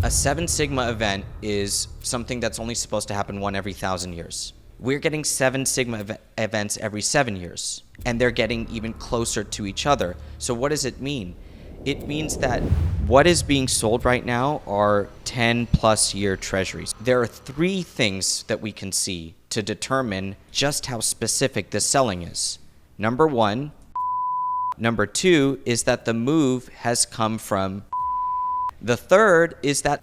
A 7 sigma event is something that's only supposed to happen one every 1,000 years. We're getting 7 sigma events every 7 years, and they're getting even closer to each other. So what does it mean? It means that what is being sold right now are 10 plus year treasuries. There are 3 things that we can see to determine just how specific this selling is. Number 1. Number 2 is that the move has come from. The third is that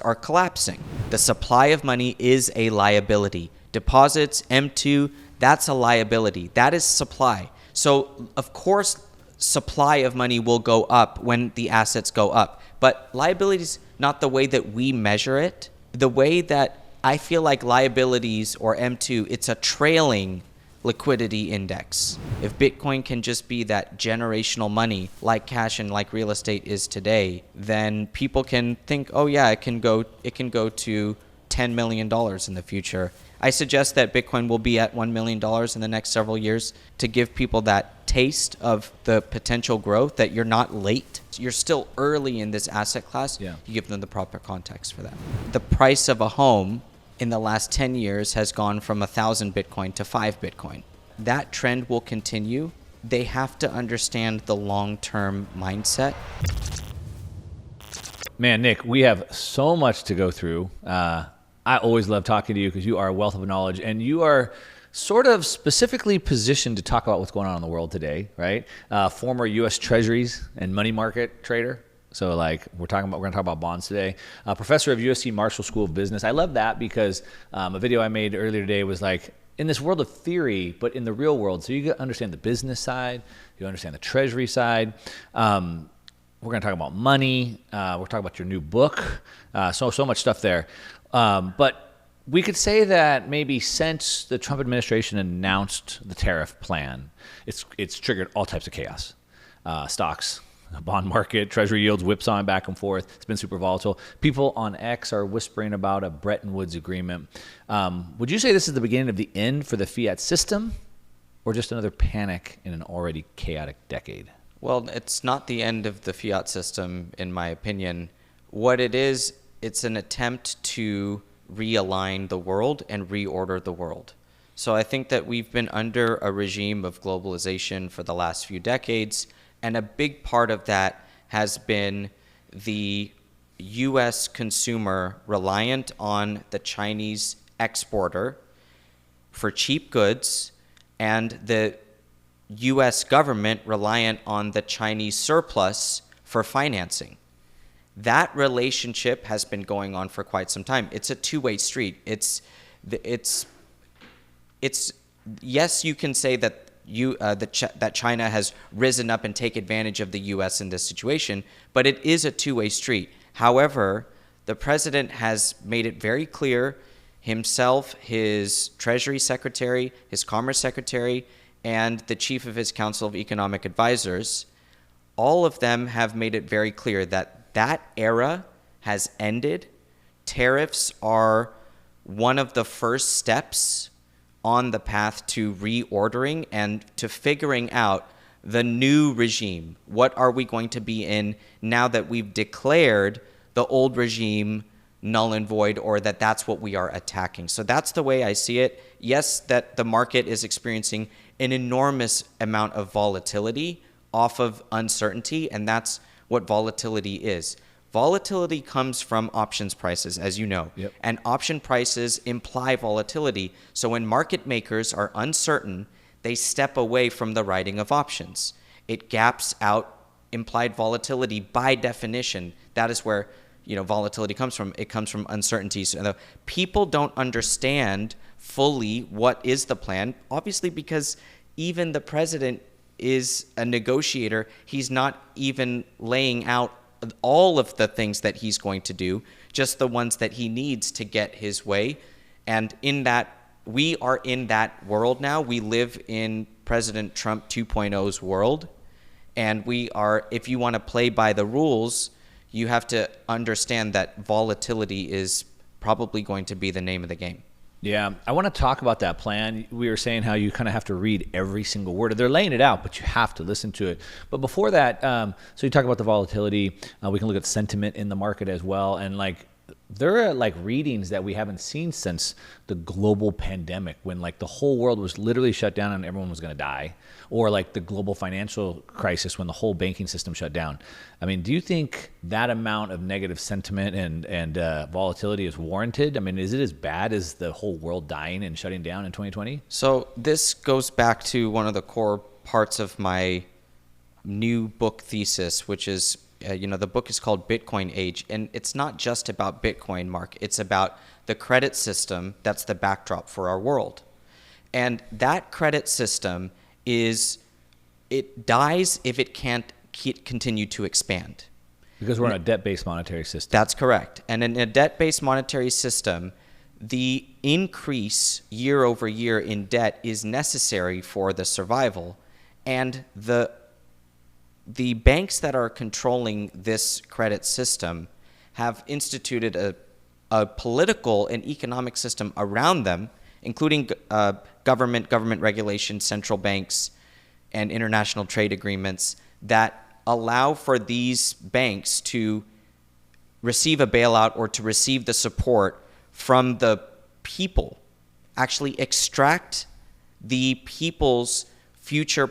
are collapsing. The supply of money is a liability. Deposits, M2, that's a liability. That is supply. So, of course, supply of money will go up when the assets go up. But liabilities, not the way that we measure it. The way that I feel like liabilities or M2, it's a trailing liquidity index. If Bitcoin can just be that generational money like cash and like real estate is today, then people can think, oh yeah, it can go to $10 million in the future. I suggest that Bitcoin will be at $1 million in the next several years to give people that taste of the potential growth, that you're not late. You're still early in this asset class. Yeah. You give them the proper context for that. The price of a home in the last 10 years has gone from 1,000 Bitcoin to 5 Bitcoin. That trend will continue. They have to understand the long-term mindset. Man, Nick, we have so much to go through. I always love talking to you because you are a wealth of knowledge, and you are sort of specifically positioned to talk about what's going on in the world today, right? Former U.S. Treasuries and money market trader. So like we're going to talk about bonds today. Professor of USC Marshall School of Business. I love that because a video I made earlier today was like, in this world of theory, but in the real world. So you understand the business side, you understand the treasury side. We're going to talk about money. We're talking about your new book. So much stuff there. But we could say that maybe since the Trump administration announced the tariff plan, it's triggered all types of chaos. Stocks, bond market, treasury yields whipsawing back and forth. It's been super volatile. People on X are whispering about a Bretton Woods agreement. Would you say this is the beginning of the end for the fiat system, or just another panic in an already chaotic decade? Well, it's not the end of the fiat system, in my opinion. What it is, it's an attempt to realign the world and reorder the world. So I think that we've been under a regime of globalization for the last few decades, and a big part of that has been the U.S. consumer reliant on the Chinese exporter for cheap goods, and the U.S. government reliant on the Chinese surplus for financing. That relationship has been going on for quite some time. It's a two-way street. It's yes, you can say that that China has risen up and take advantage of the U.S. in this situation, but it is a two-way street. However, the president has made it very clear, himself, his Treasury Secretary, his Commerce Secretary, and the chief of his Council of Economic Advisors, all of them have made it very clear that that era has ended. Tariffs are one of the first steps on the path to reordering and to figuring out the new regime. What are we going to be in now that we've declared the old regime null and void, or that's what we are attacking? So that's the way I see it. Yes, that the market is experiencing an enormous amount of volatility off of uncertainty, and that's what volatility is. Volatility comes from options prices, as you know. Yep. And option prices imply volatility. So when market makers are uncertain, they step away from the writing of options. It gaps out implied volatility by definition. That is where volatility comes from. It comes from uncertainty. So the people don't understand fully what is the plan, obviously, because even the president is a negotiator. He's not even laying out all of the things that he's going to do, just the ones that he needs to get his way. And in that, we are in that world now. We live in President Trump 2.0's world. And we are, if you want to play by the rules, you have to understand that volatility is probably going to be the name of the game. Yeah, I want to talk about that plan. We were saying how you kind of have to read every single word. They're laying it out, but you have to listen to it. But before that, so you talk about the volatility. We can look at sentiment in the market as well. And like, there are like readings that we haven't seen since the global pandemic, when like the whole world was literally shut down and everyone was going to die, or like the global financial crisis when the whole banking system shut down. I mean, do you think that amount of negative sentiment and volatility is warranted? I mean, is it as bad as the whole world dying and shutting down in 2020? So this goes back to one of the core parts of my new book thesis, which is, the book is called Bitcoin Age, and it's not just about Bitcoin, Mark. It's about the credit system that's the backdrop for our world. And that credit system it dies if it can't continue to expand. Because we're in a debt-based monetary system. That's correct. And in a debt-based monetary system, the increase year over year in debt is necessary for the survival. And the banks that are controlling this credit system have instituted a political and economic system around them, including government regulation, central banks, and international trade agreements that allow for these banks to receive a bailout or to receive the support from the people, actually extract the people's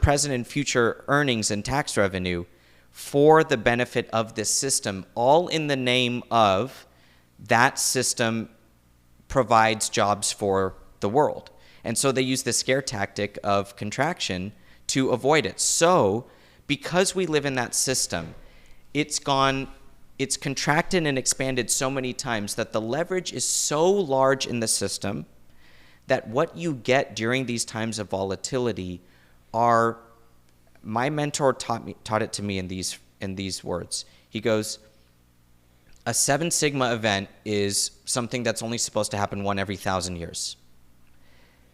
present and future earnings and tax revenue for the benefit of this system, all in the name of that system provides jobs for the world. And so they use the scare tactic of contraction to avoid it. So because we live in that system, it's contracted and expanded so many times that the leverage is so large in the system that what you get during these times of volatility my mentor taught it to me in these words. He goes, a 7 sigma event is something that's only supposed to happen one every 1,000 years.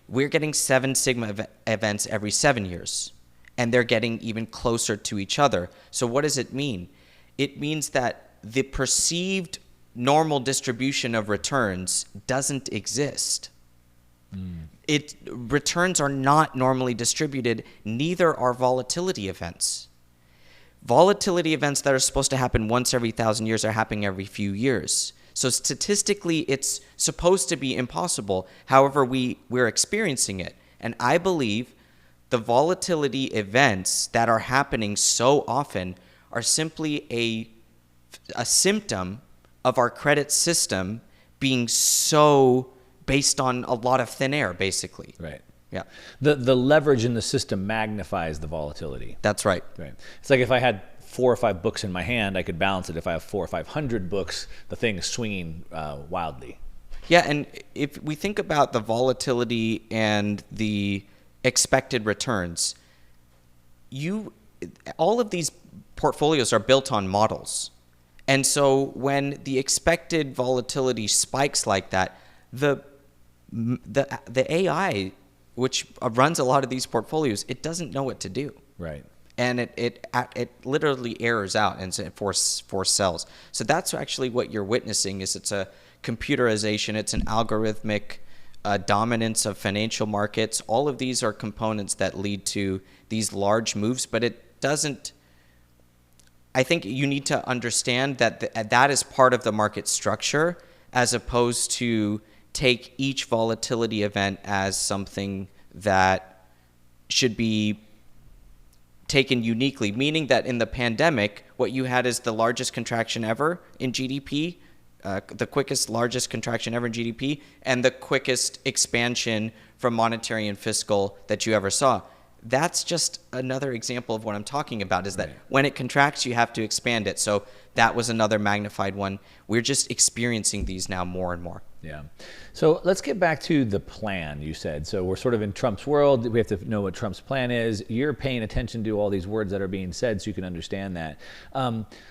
We're getting 7 sigma events every 7 years, and they're getting even closer to each other. So what does it mean? It means that the perceived normal distribution of returns doesn't exist. Returns are not normally distributed, neither are volatility events. Volatility events that are supposed to happen once every 1,000 years are happening every few years. So statistically, it's supposed to be impossible. However, we're experiencing it. And I believe the volatility events that are happening so often are simply a symptom of our credit system being so based on a lot of thin air, basically. Right. Yeah. The leverage in the system magnifies the volatility. That's right. Right. It's like if I had 4 or 5 books in my hand, I could balance it. If I have 400 or 500 books, the thing is swinging wildly. Yeah, and if we think about the volatility and the expected returns, all of these portfolios are built on models. And so when the expected volatility spikes like that, the AI, which runs a lot of these portfolios, it doesn't know what to do. Right. And it literally errors out and it force sells. So that's actually what you're witnessing. It's a computerization. It's an algorithmic dominance of financial markets. All of these are components that lead to these large moves, but it doesn't. I think you need to understand that that is part of the market structure, as opposed to take each volatility event as something that should be taken uniquely, meaning that in the pandemic, what you had is the largest contraction ever in GDP, the largest contraction ever in GDP, and the quickest expansion from monetary and fiscal that you ever saw. That's just another example of what I'm talking about, is that when it contracts, you have to expand it. So that was another magnified one. We're just experiencing these now more and more. Yeah. So let's get back to the plan, you said. So we're sort of in Trump's world. We have to know what Trump's plan is. You're paying attention to all these words that are being said so you can understand that.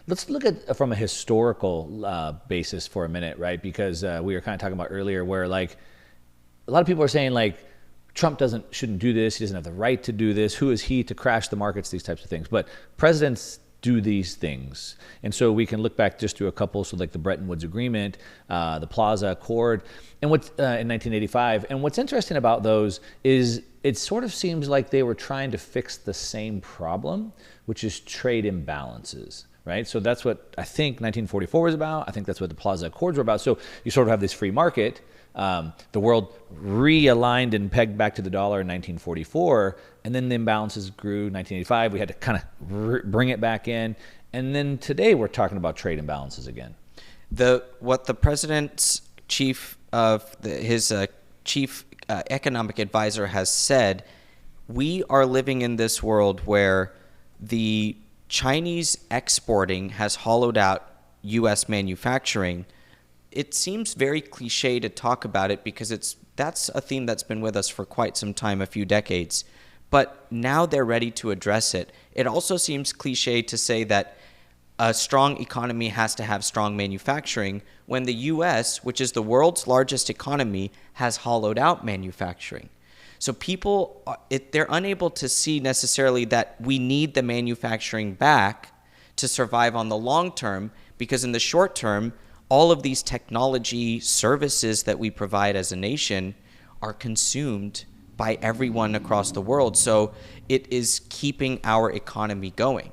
Let's look at from a historical basis for a minute, right? Because we were kind of talking about earlier where like a lot of people are saying like, Trump shouldn't do this. He doesn't have the right to do this. Who is he to crash the markets? These types of things. But presidents do these things. And so we can look back just through a couple, so like the Bretton Woods Agreement, the Plaza Accord, and what in 1985. And what's interesting about those is it sort of seems like they were trying to fix the same problem, which is trade imbalances. Right, so that's what I think 1944 was about. I think that's what the Plaza Accords were about. So you sort of have this free market. The world realigned and pegged back to the dollar in 1944, and then the imbalances grew. 1985, we had to kind of bring it back in, and then today we're talking about trade imbalances again. What the president's chief economic advisor has said, we are living in this world where the Chinese exporting has hollowed out U.S. manufacturing. It seems very cliche to talk about it because that's a theme that's been with us for quite some time, a few decades. But now they're ready to address it. It also seems cliche to say that a strong economy has to have strong manufacturing when the U.S., which is the world's largest economy, has hollowed out manufacturing. So people, they're unable to see necessarily that we need the manufacturing back to survive on the long term, because in the short term, all of these technology services that we provide as a nation are consumed by everyone across the world. So it is keeping our economy going,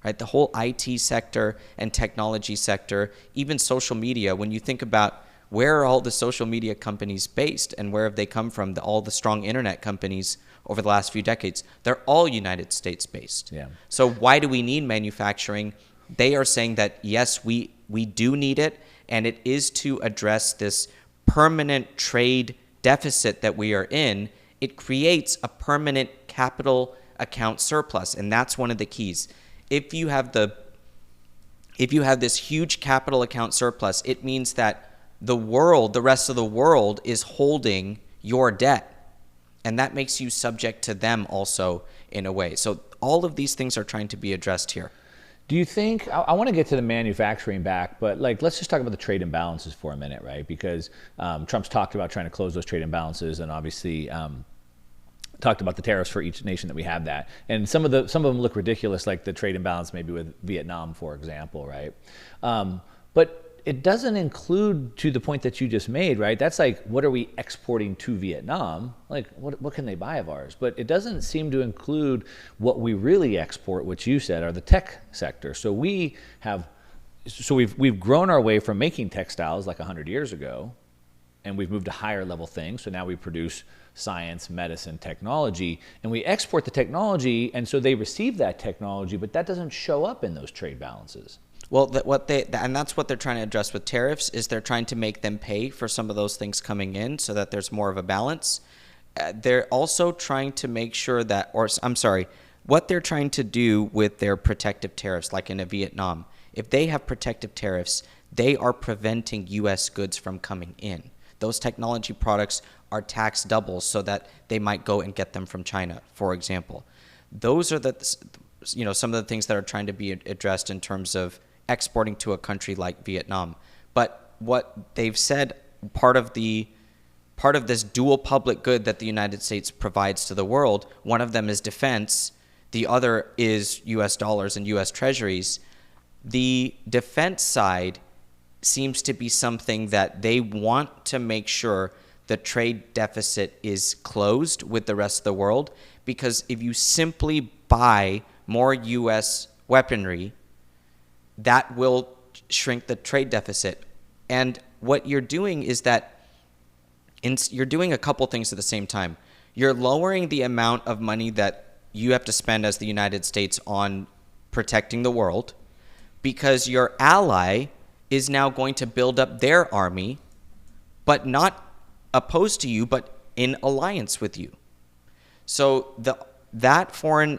right? The whole IT sector and technology sector, even social media, when you think about where are all the social media companies based and where have they come from, all the strong internet companies over the last few decades, they're all United States based. Yeah. So why do we need manufacturing? They are saying that, yes, we do need it, and it is to address this permanent trade deficit that we are in. It creates a permanent capital account surplus, and that's one of the keys. If you have this huge capital account surplus, it means that the rest of the world is holding your debt, and that makes you subject to them also in a way. So all of these things are trying to be addressed here. Do you think, I want to get to the manufacturing back, but let's just talk about the trade imbalances for a minute, right? Because Trump's talked about trying to close those trade imbalances, and obviously talked about the tariffs for each nation that we have that. And some of them look ridiculous, like the trade imbalance maybe with Vietnam, for example, right? But it doesn't include, to the point that you just made, right? That's like, what are we exporting to Vietnam? Like, what can they buy of ours? But it doesn't seem to include what we really export, which you said are the tech sector. So we've grown our way from making textiles like 100 years ago, and we've moved to higher level things. So now we produce science, medicine, technology, and we export the technology, and so they receive that technology, but that doesn't show up in those trade balances. Well, and that's what they're trying to address with tariffs, is they're trying to make them pay for some of those things coming in so that there's more of a balance. They're also trying to make sure that, what they're trying to do with their protective tariffs, like in a Vietnam, if they have protective tariffs, they are preventing U.S. goods from coming in. Those technology products are taxed double so that they might go and get them from China, for example. Those are some of the things that are trying to be addressed in terms of exporting to a country like Vietnam. But what they've said, part of this dual public good that the United States provides to the world, one of them is defense, the other is US dollars and US Treasuries. The defense side seems to be something that they want to make sure the trade deficit is closed with the rest of the world, because if you simply buy more US weaponry, that will shrink the trade deficit. And what you're doing is that you're doing a couple things at the same time. You're lowering the amount of money that you have to spend as the United States on protecting the world, because your ally is now going to build up their army, but not opposed to you, but in alliance with you. So that foreign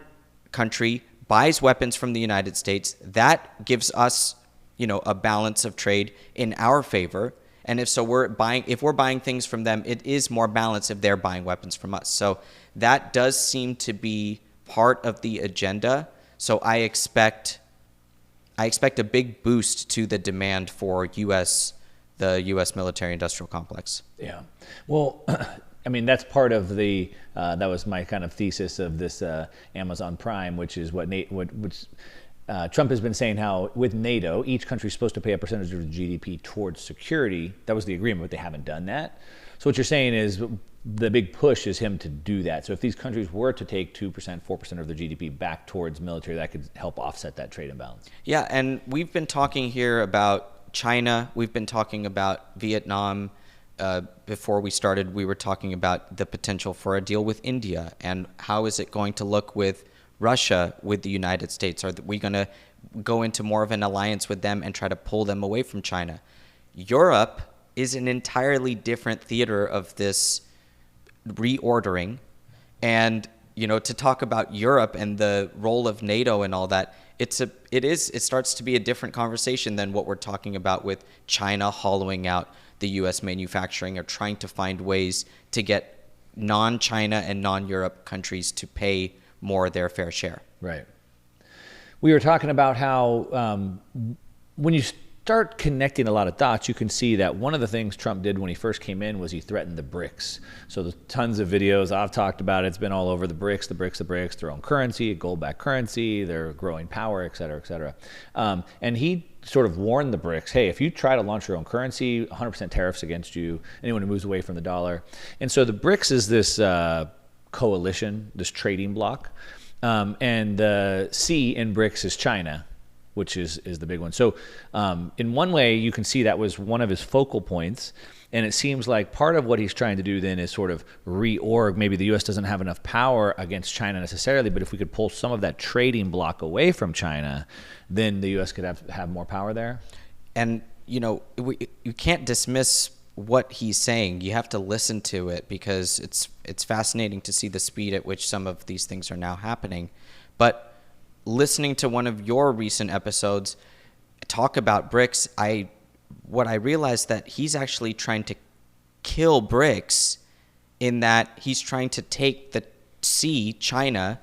country buys weapons from the United States. That gives us, a balance of trade in our favor. And if we're buying things from them, it is more balanced if they're buying weapons from us. So that does seem to be part of the agenda. So I expect a big boost to the demand for the U.S. military-industrial complex. Yeah. Well, I mean, that's part of that was my kind of thesis of this Amazon Prime, which is which Trump has been saying how with NATO, each country is supposed to pay a percentage of GDP towards security. That was the agreement, but they haven't done that. So what you're saying is the big push is him to do that. So if these countries were to take 2%, 4% of their GDP back towards military, that could help offset that trade imbalance. Yeah, and we've been talking here about China. We've been talking about Vietnam. Before we started, we were talking about the potential for a deal with India and how is it going to look with Russia, with the United States? Are we going to go into more of an alliance with them and try to pull them away from China? Europe is an entirely different theater of this reordering. And, to talk about Europe and the role of NATO and all that, it starts to be a different conversation than what we're talking about with China hollowing out the U.S. manufacturing or trying to find ways to get non-China and non-Europe countries to pay more their fair share. Right. We were talking about how when you start connecting a lot of dots, you can see that one of the things Trump did when he first came in was he threatened the BRICS. So there's tons of videos I've talked about. It's been all over the BRICS, their own currency, gold-backed currency, their growing power, et cetera, et cetera. And he sort of warned the BRICS, hey, if you try to launch your own currency, 100% tariffs against you, anyone who moves away from the dollar. And so the BRICS is this coalition, this trading bloc. And the C in BRICS is China, which is the big one. So in one way, you can see that was one of his focal points. And it seems like part of what he's trying to do then is sort of reorg. Maybe the U.S. doesn't have enough power against China necessarily, but if we could pull some of that trading bloc away from China, then the U.S. could have more power there. And, you can't dismiss what he's saying. You have to listen to it because it's fascinating to see the speed at which some of these things are now happening. But listening to one of your recent episodes talk about BRICS, what I realized that he's actually trying to kill BRICS in that he's trying to take the C, China,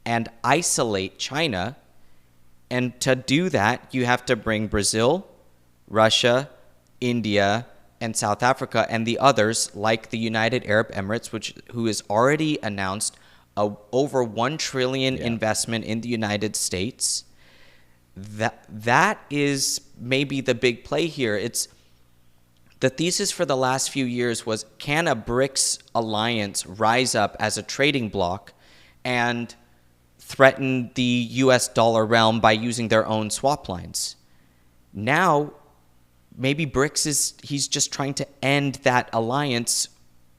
and isolate China. And to do that, you have to bring Brazil, Russia, India, and South Africa, and the others like the United Arab Emirates, who has already announced over $1 trillion investment in the United States. That is maybe the big play here. It's the thesis for the last few years was, can a BRICS alliance rise up as a trading bloc and threaten the US dollar realm by using their own swap lines? Now, maybe BRICS he's just trying to end that alliance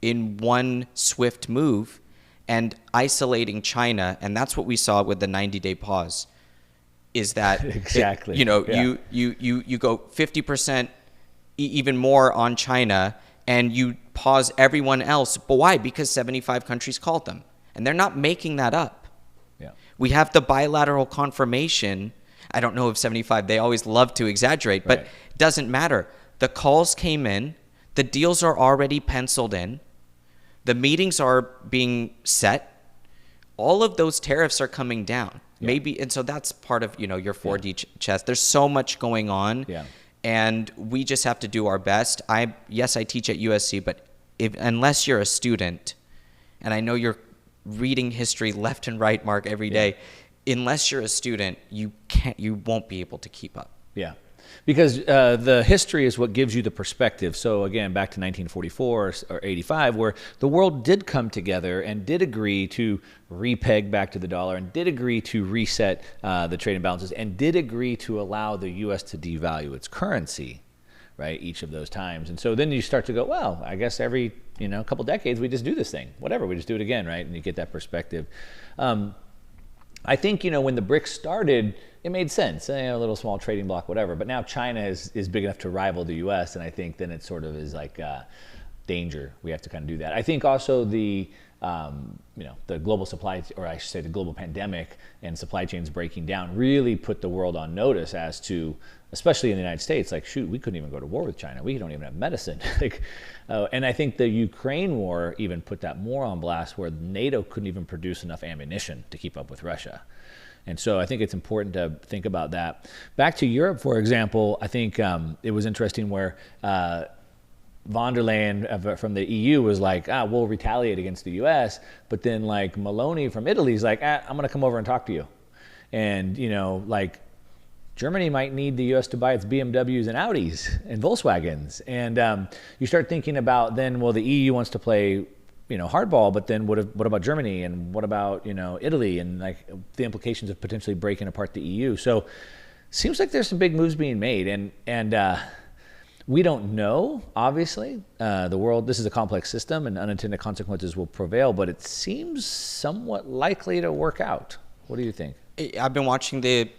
in one swift move and isolating China. And that's what we saw with the 90-day pause, is that exactly. You go 50% even more on China and you pause everyone else. But why? Because 75 countries called them. And they're not making that up. Yeah. We have the bilateral confirmation. I don't know if 75, they always love to exaggerate, but it doesn't matter. The calls came in. The deals are already penciled in. The meetings are being set. All of those tariffs are coming down. Yeah. Maybe, and so that's part of, your 4D chess. There's so much going on. Yeah. And we just have to do our best. I teach at USC, but unless you're a student, and I know you're reading history left and right, Mark, every day, unless you're a student, you won't be able to keep up. Yeah. Because the history is what gives you the perspective. So again, back to 1944 or 85, where the world did come together and did agree to repeg back to the dollar and did agree to reset the trade imbalances and did agree to allow the U.S. to devalue its currency, right, each of those times. And so then you start to go, well, I guess every couple decades we just do this thing. Whatever, we just do it again, right? And you get that perspective. I think, when the BRICS started, it made sense, a little small trading bloc, whatever. But now China is big enough to rival the U.S., and I think then it sort of is like danger. We have to kind of do that. I think also the global supply, or I should say the global pandemic and supply chains breaking down really put the world on notice as to, especially in the United States, like, shoot, we couldn't even go to war with China. We don't even have medicine. And I think the Ukraine war even put that more on blast, where NATO couldn't even produce enough ammunition to keep up with Russia. And so I think it's important to think about that. Back to Europe, for example, I think it was interesting where von der Leyen from the EU was like, we'll retaliate against the US. But then like Meloni from Italy is like, I'm going to come over and talk to you. And, like Germany might need the U.S. to buy its BMWs and Audis and Volkswagens. And you start thinking about then, well, the EU wants to play, hardball, but then what about Germany, and what about, Italy, and like the implications of potentially breaking apart the EU. So seems like there's some big moves being made, and we don't know, obviously. The world, this is a complex system, and unintended consequences will prevail, but it seems somewhat likely to work out. What do you think? I've been watching the,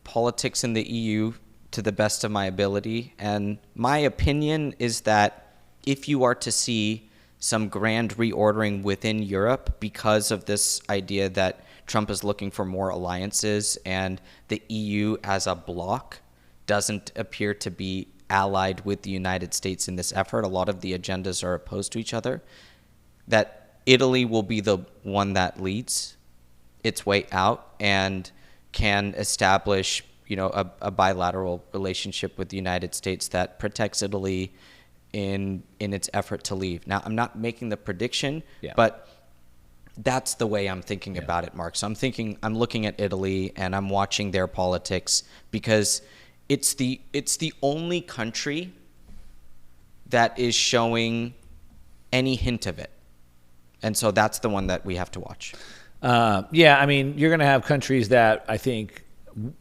politics in the EU to the best of my ability, and my opinion is that if you are to see some grand reordering within Europe because of this idea that Trump is looking for more alliances and the EU as a bloc doesn't appear to be allied with the United States in this effort. A lot of the agendas are opposed to each other. That Italy will be the one that leads its way out and can establish, a bilateral relationship with the United States that protects Italy in its effort to leave. Now, I'm not making the prediction, but that's the way I'm thinking about it, Mark. So I'm looking at Italy and I'm watching their politics because it's the only country that is showing any hint of it. And so that's the one that we have to watch. You're going to have countries that I think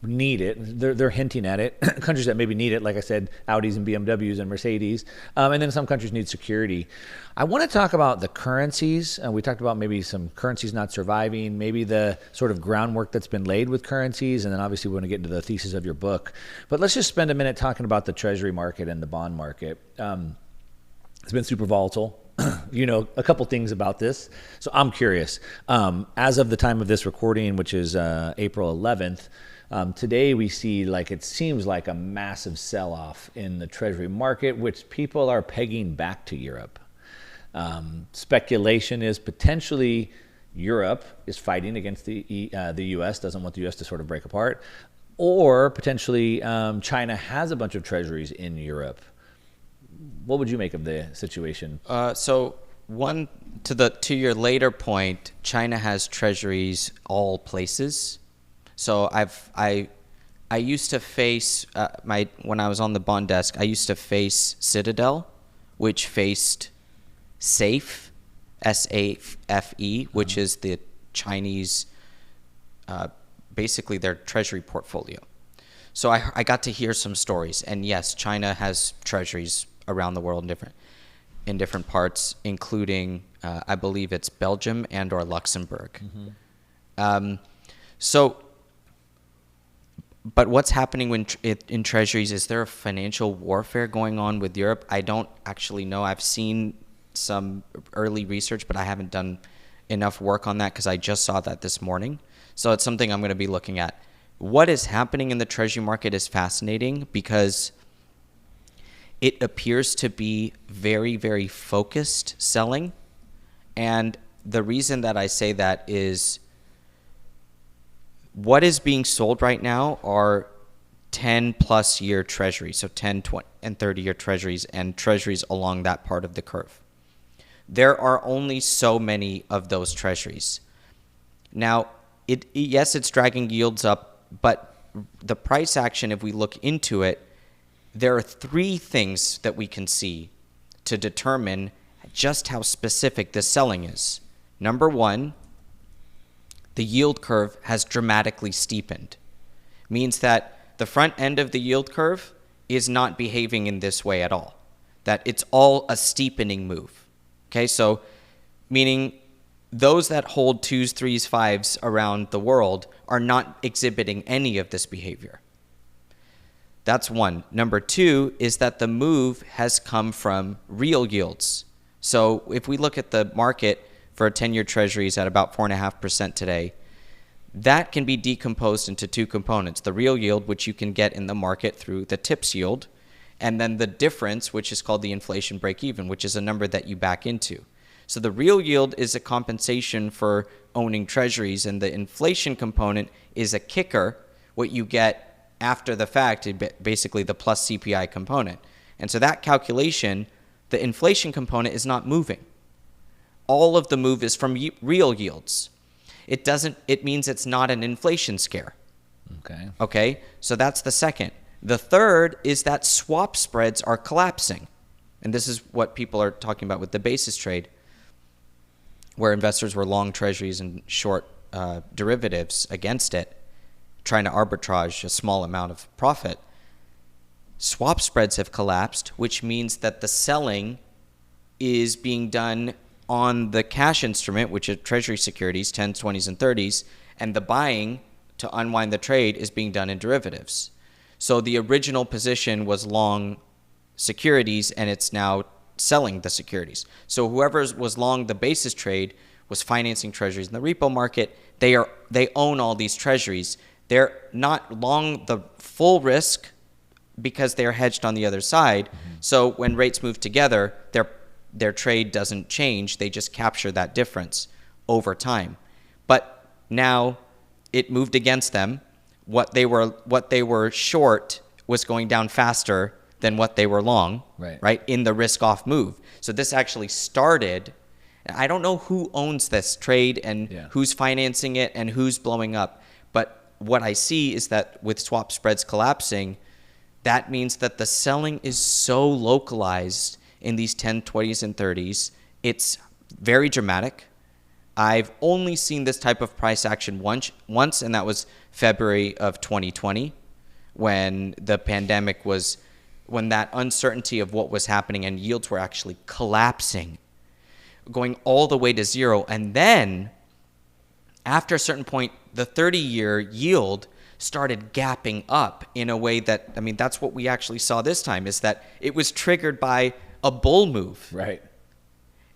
need it. They're hinting at it. Countries that maybe need it, like I said, Audis and BMWs and Mercedes. And then some countries need security. I want to talk about the currencies. We talked about maybe some currencies not surviving, maybe the sort of groundwork that's been laid with currencies. And then obviously we want to get into the thesis of your book. But let's just spend a minute talking about the Treasury market and the bond market. It's been super volatile. A couple things about this. So I'm curious. As of the time of this recording, which is April 11th, today we see it seems like a massive sell-off in the Treasury market, which people are pegging back to Europe. Speculation is potentially Europe is fighting against the U.S., doesn't want the U.S. to sort of break apart, or potentially China has a bunch of treasuries in Europe. What would you make of the situation? So one, to your later point, China has treasuries all places. So I used to face when I was on the bond desk, I used to face Citadel, which faced SAFE, SAFE, which is the Chinese, basically their treasury portfolio. So I got to hear some stories, and yes, China has treasuries around the world in different parts, including I believe it's Belgium and or Luxembourg. But what's happening in treasuries? Is there a financial warfare going on with Europe? I don't actually know. I've seen some early research, but I haven't done enough work on that because I just saw that this morning. So it's something I'm going to be looking at. What is happening in the treasury market is fascinating because it appears to be very, very focused selling. And the reason that I say that is what is being sold right now are 10 plus year treasuries, so 10, 20, and 30 year treasuries and treasuries along that part of the curve. There are only so many of those treasuries. Now, yes, it's dragging yields up, but the price action, if we look into it, there are three things that we can see to determine just how specific this selling is. Number one, the yield curve has dramatically steepened. Means that the front end of the yield curve is not behaving in this way at all. That it's all a steepening move. Okay, so meaning those that hold 2s, 3s, 5s around the world are not exhibiting any of this behavior. That's one. Number two is that the move has come from real yields. So if we look at the market for 10-year treasuries at about 4.5% today, that can be decomposed into two components. The real yield, which you can get in the market through the TIPS yield, and then the difference, which is called the inflation break-even, which is a number that you back into. So the real yield is a compensation for owning treasuries, and the inflation component is a kicker, what you get after the fact, basically the plus CPI component. And so that calculation, the inflation component is not moving. All of the move is from real yields. It means it's not an inflation scare. Okay. Okay? So that's the second. The third is that swap spreads are collapsing. And this is what people are talking about with the basis trade, where investors were long treasuries and short derivatives against it, trying to arbitrage a small amount of profit. Swap spreads have collapsed, which means that the selling is being done on the cash instrument, which are Treasury securities, 10s, 20s, and 30s, and the buying to unwind the trade is being done in derivatives. So the original position was long securities, and it's now selling the securities. So whoever was long the basis trade was financing treasuries in the repo market. They own all these treasuries. They're not long the full risk because they're hedged on the other side. Mm-hmm. So when rates move together, their trade doesn't change. They just capture that difference over time. But now it moved against them. What they were short was going down faster than what they were long, right? In the risk-off move. So this actually started. I don't know who owns this trade and who's financing it and who's blowing up. But what I see is that with swap spreads collapsing, that means that the selling is so localized in these 10, 20s, and 30s. It's very dramatic. I've only seen this type of price action once, and that was February of 2020, when the pandemic was, when that uncertainty of what was happening and yields were actually collapsing, going all the way to zero. And then after a certain point, the 30-year yield started gapping up in a way that, I mean, that's what we actually saw this time, is that it was triggered by a bull move. Right.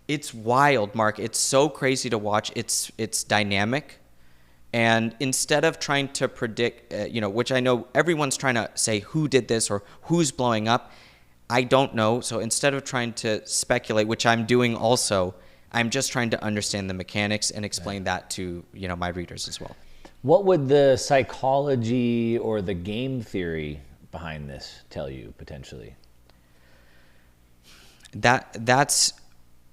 It's wild, Mark. It's so crazy to watch. It's dynamic. And instead of trying to predict, which I know everyone's trying to say who did this or who's blowing up, I don't know. So instead of trying to speculate, which I'm doing also, I'm just trying to understand the mechanics and explain that to, my readers as well. What would the psychology or the game theory behind this tell you potentially? That's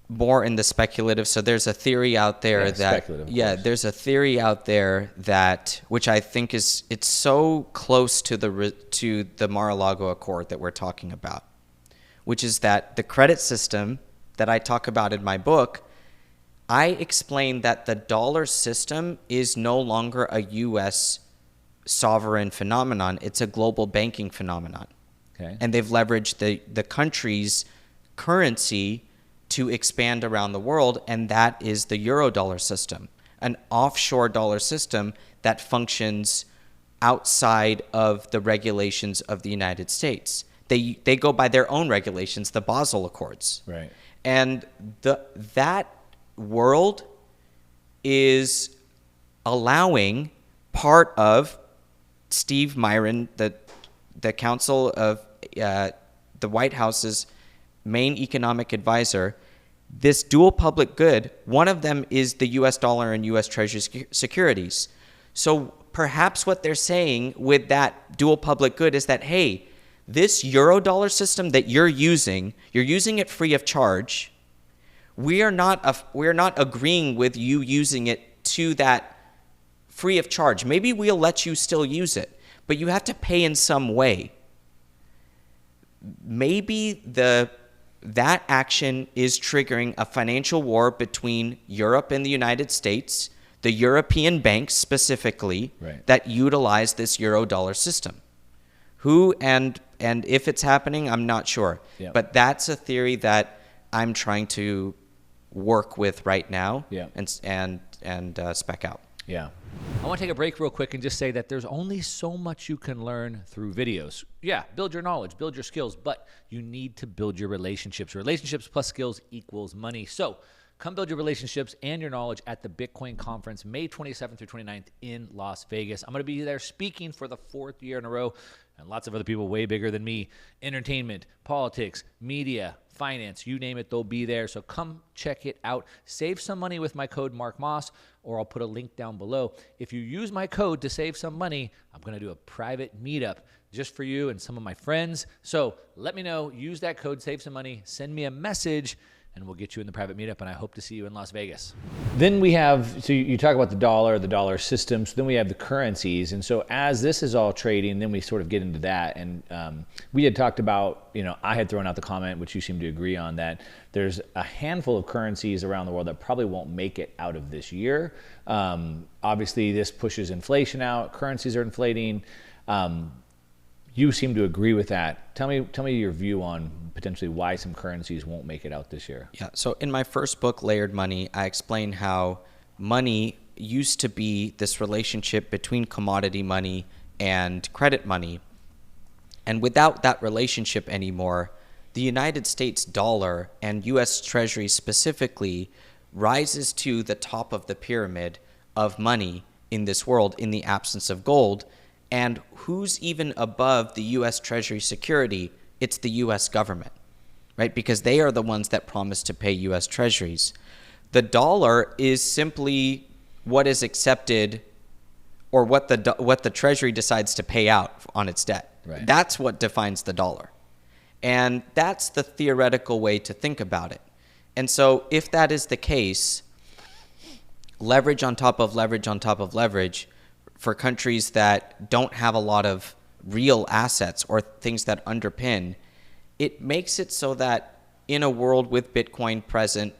more in the speculative. So there's a theory out there there's a theory out there that, which I think it's so close to the Mar-a-Lago Accord that we're talking about, which is that the credit system that I talk about in my book, I explain that the dollar system is no longer a U.S. sovereign phenomenon. It's a global banking phenomenon. Okay. And they've leveraged the country's currency to expand around the world, and that is the Eurodollar system, an offshore dollar system that functions outside of the regulations of the United States. They go by their own regulations, the Basel Accords. Right. And that world is allowing part of Steve Myron, the counsel of the White House's main economic advisor, this dual public good. One of them is the U.S. dollar and U.S. Treasury securities. So perhaps what they're saying with that dual public good is that, hey, this Eurodollar system that you're using it free of charge. We're not agreeing with you using it to that free of charge. Maybe we'll let you still use it, but you have to pay in some way. Maybe that action is triggering a financial war between Europe and the United States, the European banks specifically, that utilize this Eurodollar system. Who and if it's happening, I'm not sure. Yeah. But that's a theory that I'm trying to work with right now and spec out. Yeah. I want to take a break real quick and just say that there's only so much you can learn through videos. Yeah, build your knowledge, build your skills, but you need to build your relationships. Relationships plus skills equals money. So come build your relationships and your knowledge at the Bitcoin Conference, May 27th through 29th in Las Vegas. I'm going to be there speaking for the 4th year in a row, and lots of other people way bigger than me. Entertainment, politics, media, finance, you name it, they'll be there. So come check it out. Save some money with my code MarkMoss, or I'll put a link down below. If you use my code to save some money, I'm going to do a private meetup just for you and some of my friends. So let me know. Use that code, save some money. Send me a message, and we'll get you in the private meetup, and I hope to see you in Las Vegas. Then we have, so you talk about the dollar system, so then we have the currencies. And so as this is all trading, then we sort of get into that. And we had talked about, I had thrown out the comment, which you seem to agree on, that there's a handful of currencies around the world that probably won't make it out of this year. Obviously, this pushes inflation out. Currencies are inflating. You seem to agree with that. Tell me your view on potentially why some currencies won't make it out this year. Yeah. So in my first book, Layered Money, I explain how money used to be this relationship between commodity money and credit money. And without that relationship anymore, the United States dollar and U.S. Treasury specifically rises to the top of the pyramid of money in this world in the absence of gold. And who's even above the U.S. Treasury security? It's the U.S. government, right? Because they are the ones that promise to pay U.S. Treasuries. The dollar is simply what is accepted, or what the Treasury decides to pay out on its debt. Right. That's what defines the dollar. And that's the theoretical way to think about it. And so if that is the case, leverage on top of leverage on top of leverage for countries that don't have a lot of real assets or things that underpin, it makes it so that in a world with Bitcoin present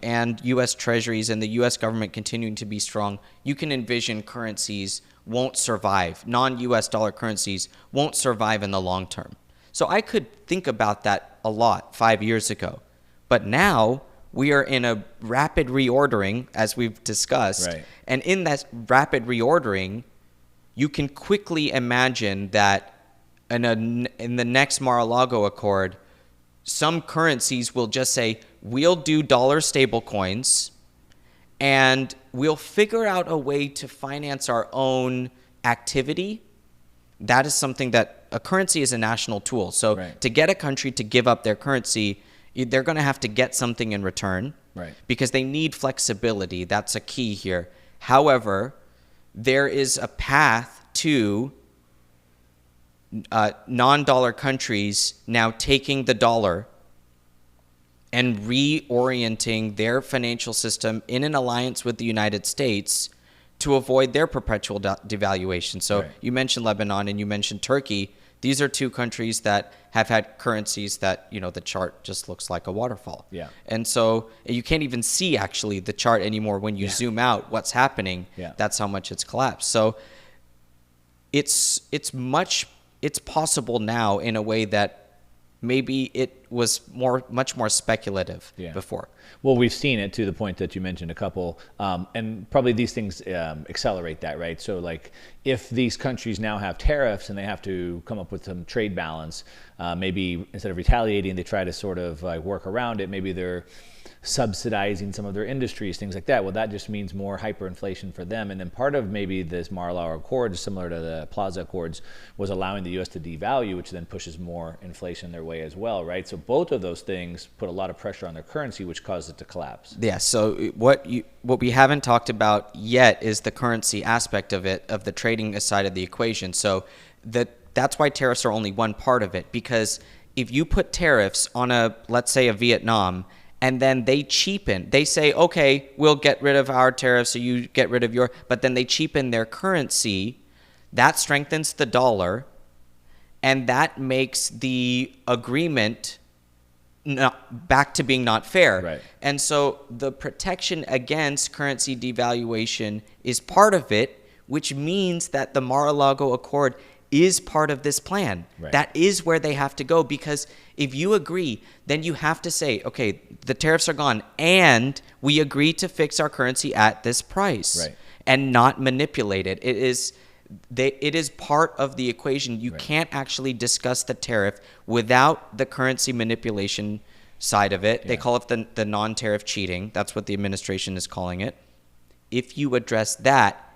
and U.S. Treasuries and the U.S. government continuing to be strong, you can envision currencies won't survive. Non-U.S. dollar currencies won't survive in the long term. So I could think about that a lot 5 years ago. But now we are in a rapid reordering, as we've discussed. Right. And in that rapid reordering, you can quickly imagine that in the next Mar-a-Lago Accord, some currencies will just say, we'll do dollar stable coins, and we'll figure out a way to finance our own activity. That is something that a currency is a national tool. So right. To get a country to give up their currency, they're going to have to get something in return, right? Because they need flexibility. That's a key here. However, there is a path to non-dollar countries now taking the dollar and reorienting their financial system in an alliance with the United States to avoid their perpetual devaluation. So right. You mentioned Lebanon and you mentioned Turkey. These are two countries that have had currencies that, the chart just looks like a waterfall. Yeah. And so you can't even see actually the chart anymore when you zoom out what's happening. Yeah. That's how much it's collapsed. So it's possible now in a way that maybe it was much more speculative before. Well, we've seen it to the point that you mentioned a couple, and probably these things accelerate that, right? So like if these countries now have tariffs and they have to come up with some trade balance, maybe instead of retaliating, they try to sort of like work around it. Maybe they're subsidizing some of their industries, things like that. Well, that just means more hyperinflation for them. And then part of maybe this Mar-a-Lago Accord, similar to the Plaza Accords, was allowing the U.S. to devalue, which then pushes more inflation their way as well, right? So both of those things put a lot of pressure on their currency, which caused it to collapse. Yeah. So what we haven't talked about yet is the currency aspect of it, of the trading side of the equation. So that's why tariffs are only one part of it, because if you put tariffs on let's say a Vietnam, and then they cheapen. They say, okay, we'll get rid of our tariffs, so you get rid of your, but then they cheapen their currency. That strengthens the dollar, and that makes the agreement back to being not fair. Right. And so the protection against currency devaluation is part of it, which means that the Mar-a-Lago Accord is part of this plan. Right. That is where they have to go, because if you agree, then you have to say, okay, the tariffs are gone, and we agree to fix our currency at this price, right, and not manipulate it. It is part of the equation. You can't actually discuss the tariff without the currency manipulation side of it. Yeah. They call it the non-tariff cheating. That's what the administration is calling it. If you address that,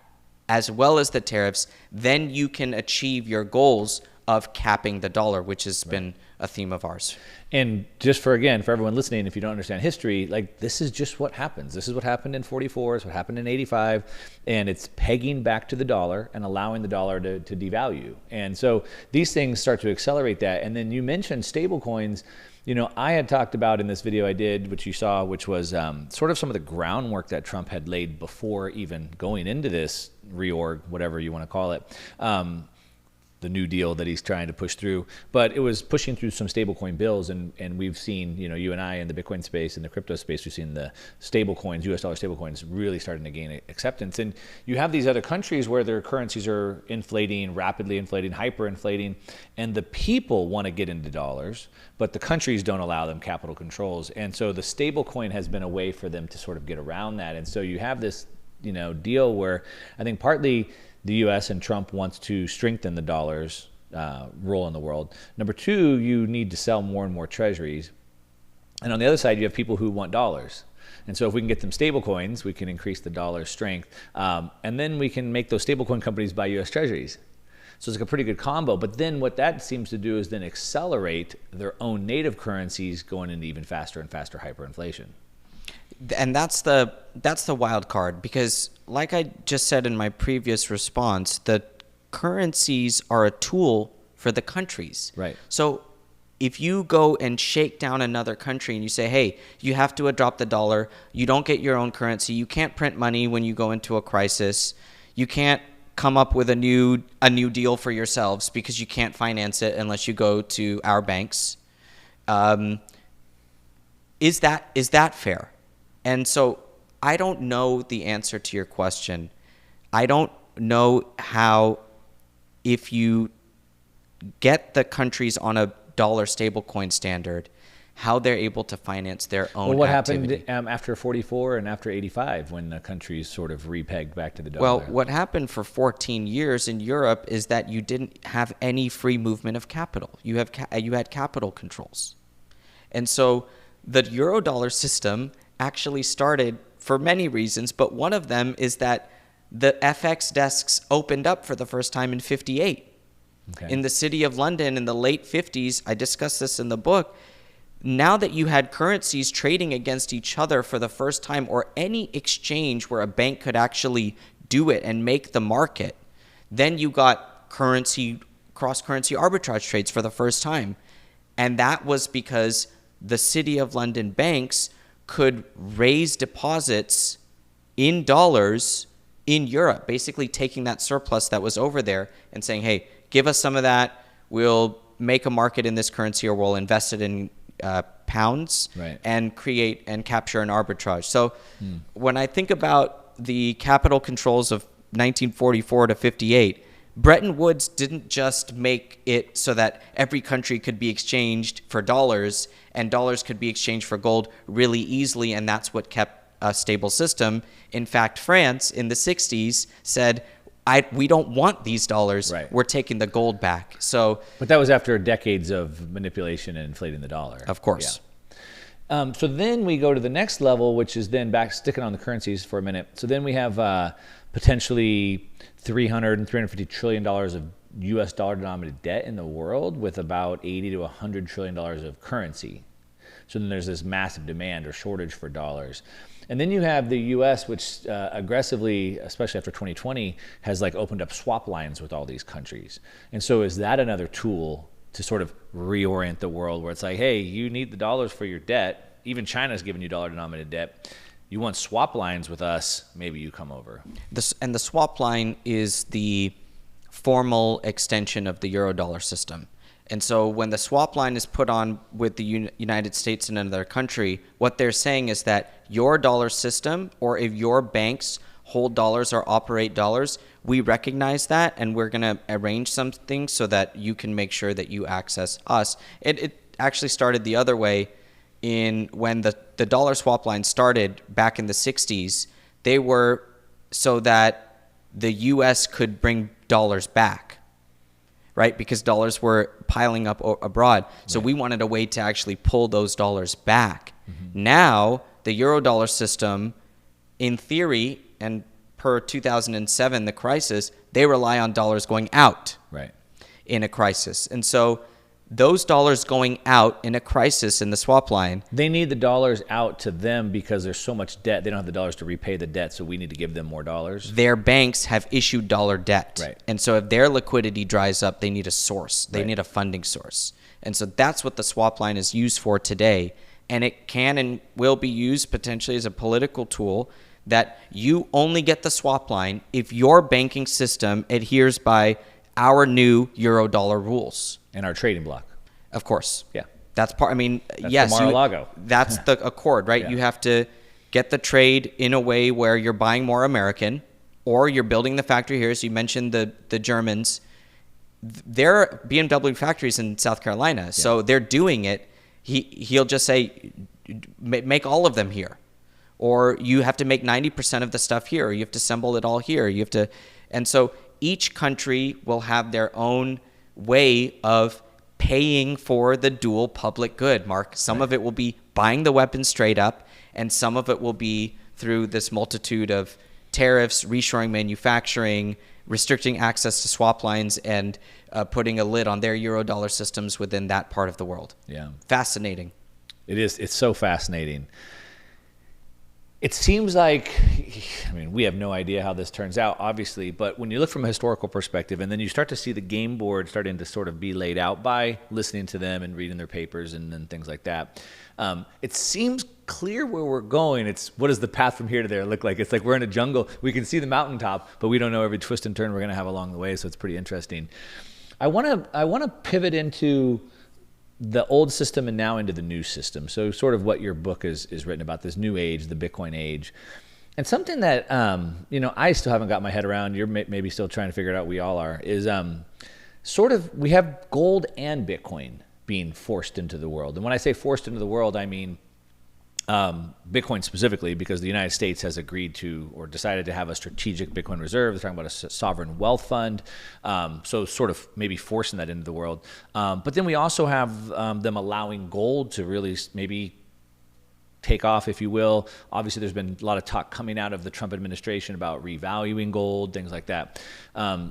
as well as the tariffs, then you can achieve your goals of capping the dollar, which has been a theme of ours. And just for everyone listening, if you don't understand history, like this is just what happens. This is what happened in 44, it's what happened in 85, and it's pegging back to the dollar and allowing the dollar to devalue. And so these things start to accelerate that. And then you mentioned stable coins. You know, I had talked about in this video I did, which you saw, which was sort of some of the groundwork that Trump had laid before even going into this reorg, whatever you want to call it. The New Deal that he's trying to push through, but it was pushing through some stablecoin bills, and we've seen, you know, you and I in the Bitcoin space, in the crypto space, we've seen the stablecoins, US dollar stablecoins, really starting to gain acceptance. And you have these other countries where their currencies are inflating, rapidly inflating, hyperinflating, and the people want to get into dollars, but the countries don't allow them capital controls. And so the stablecoin has been a way for them to sort of get around that. And so you have this, you know, deal where I think partly the U.S. and Trump wants to strengthen the dollar's role in the world. Number two, you need to sell more and more treasuries. And on the other side, you have people who want dollars. And so if we can get them stable coins, we can increase the dollar's strength. And then we can make those stablecoin companies buy U.S. treasuries. So it's like a pretty good combo. But then what that seems to do is then accelerate their own native currencies going into even faster and faster hyperinflation. And that's the wild card, because like I just said in my previous response, the currencies are a tool for the countries. Right. So if you go and shake down another country and you say, hey, you have to adopt the dollar, you don't get your own currency, you can't print money when you go into a crisis, you can't come up with a new deal for yourselves because you can't finance it unless you go to our banks. Is that fair? And so I don't know the answer to your question. I don't know how, if you get the countries on a dollar stablecoin standard, how they're able to finance their own Well, what activity. happened after 44 and after 85 when the countries sort of repegged back to the dollar? Well, what happened for 14 years in Europe is that you didn't have any free movement of capital. You had capital controls. And so the Eurodollar system actually started for many reasons, but one of them is that the FX desks opened up for the first time in 58. Okay. In the city of London in the late 50s, I discussed this in the book. Now that you had currencies trading against each other for the first time, or any exchange where a bank could actually do it and make the market, then you got cross-currency arbitrage trades for the first time. And that was because the City of London banks could raise deposits in dollars in Europe, basically taking that surplus that was over there and saying, hey, give us some of that, we'll make a market in this currency, or we'll invest it in pounds, right, and create and capture an arbitrage. So when I think about the capital controls of 1944 to 58, Bretton Woods didn't just make it so that every country could be exchanged for dollars and dollars could be exchanged for gold really easily, and that's what kept a stable system. In fact, France in the 60s said, we don't want these dollars. Right. We're taking the gold back. So, but that was after decades of manipulation and inflating the dollar. Of course. Yeah. So then we go to the next level, which is then back, sticking on the currencies for a minute. So then we have potentially $300 and $350 trillion of U.S. dollar denominated debt in the world, with about $80 to $100 trillion of currency. So then there's this massive demand or shortage for dollars. And then you have the U.S., which aggressively, especially after 2020, has like opened up swap lines with all these countries. And so is that another tool to sort of reorient the world, where it's like, hey, you need the dollars for your debt. Even China's giving you dollar-denominated debt. You want swap lines with us, maybe you come over. And the swap line is the formal extension of the Eurodollar system. And so when the swap line is put on with the United States and another country, what they're saying is that your dollar system, or if your banks hold dollars or operate dollars, we recognize that, and we're going to arrange something so that you can make sure that you access us. It actually started the other way. When the dollar swap line started back in the 60s, they were so that the U.S. could bring dollars back, right? Because dollars were piling up abroad. So we wanted a way to actually pull those dollars back. Mm-hmm. Now, the Eurodollar system, in theory, and per 2007, the crisis, they rely on dollars going out. Right. in a crisis. And so those dollars going out in a crisis in the swap line. They need the dollars out to them because there's so much debt. They don't have the dollars to repay the debt, so we need to give them more dollars. Their banks have issued dollar debt. Right. And so if their liquidity dries up, they need a source. They need a funding source. And so that's what the swap line is used for today. And it can and will be used potentially as a political tool that you only get the swap line if your banking system adheres by our new Eurodollar rules. And our trading block. Of course. Yeah. That's part, I mean, That's yes. the Mar-a-Lago. That's the accord, right? Yeah. You have to get the trade in a way where you're buying more American or you're building the factory here. So you mentioned the Germans. There are BMW factories in South Carolina. So they're doing it. He'll just say, make all of them here. Or you have to make 90% of the stuff here. Or you have to assemble it all here. You have to, and so each country will have their own way of paying for the dual public good, Mark. Some of it will be buying the weapons straight up, and some of it will be through this multitude of tariffs, reshoring manufacturing, restricting access to swap lines, and putting a lid on their Eurodollar systems within that part of the world. Yeah. Fascinating. It is. It's so fascinating. It seems like, I mean, we have no idea how this turns out, obviously, but when you look from a historical perspective and then you start to see the game board starting to sort of be laid out by listening to them and reading their papers and things like that, it seems clear where we're going. It's what does the path from here to there look like? It's like we're in a jungle. We can see the mountaintop, but we don't know every twist and turn we're going to have along the way, so it's pretty interesting. I want to pivot into the old system and now into the new system. So sort of what your book is written about, this new age, the Bitcoin age. And something that, I still haven't got my head around, you're maybe still trying to figure it out, we all are, is sort of we have gold and Bitcoin being forced into the world. And when I say forced into the world, I mean Bitcoin specifically, because the United States has agreed to or decided to have a strategic Bitcoin reserve. They're talking about a sovereign wealth fund. So sort of maybe forcing that into the world. But then we also have them allowing gold to really maybe take off, if you will. Obviously, there's been a lot of talk coming out of the Trump administration about revaluing gold, things like that.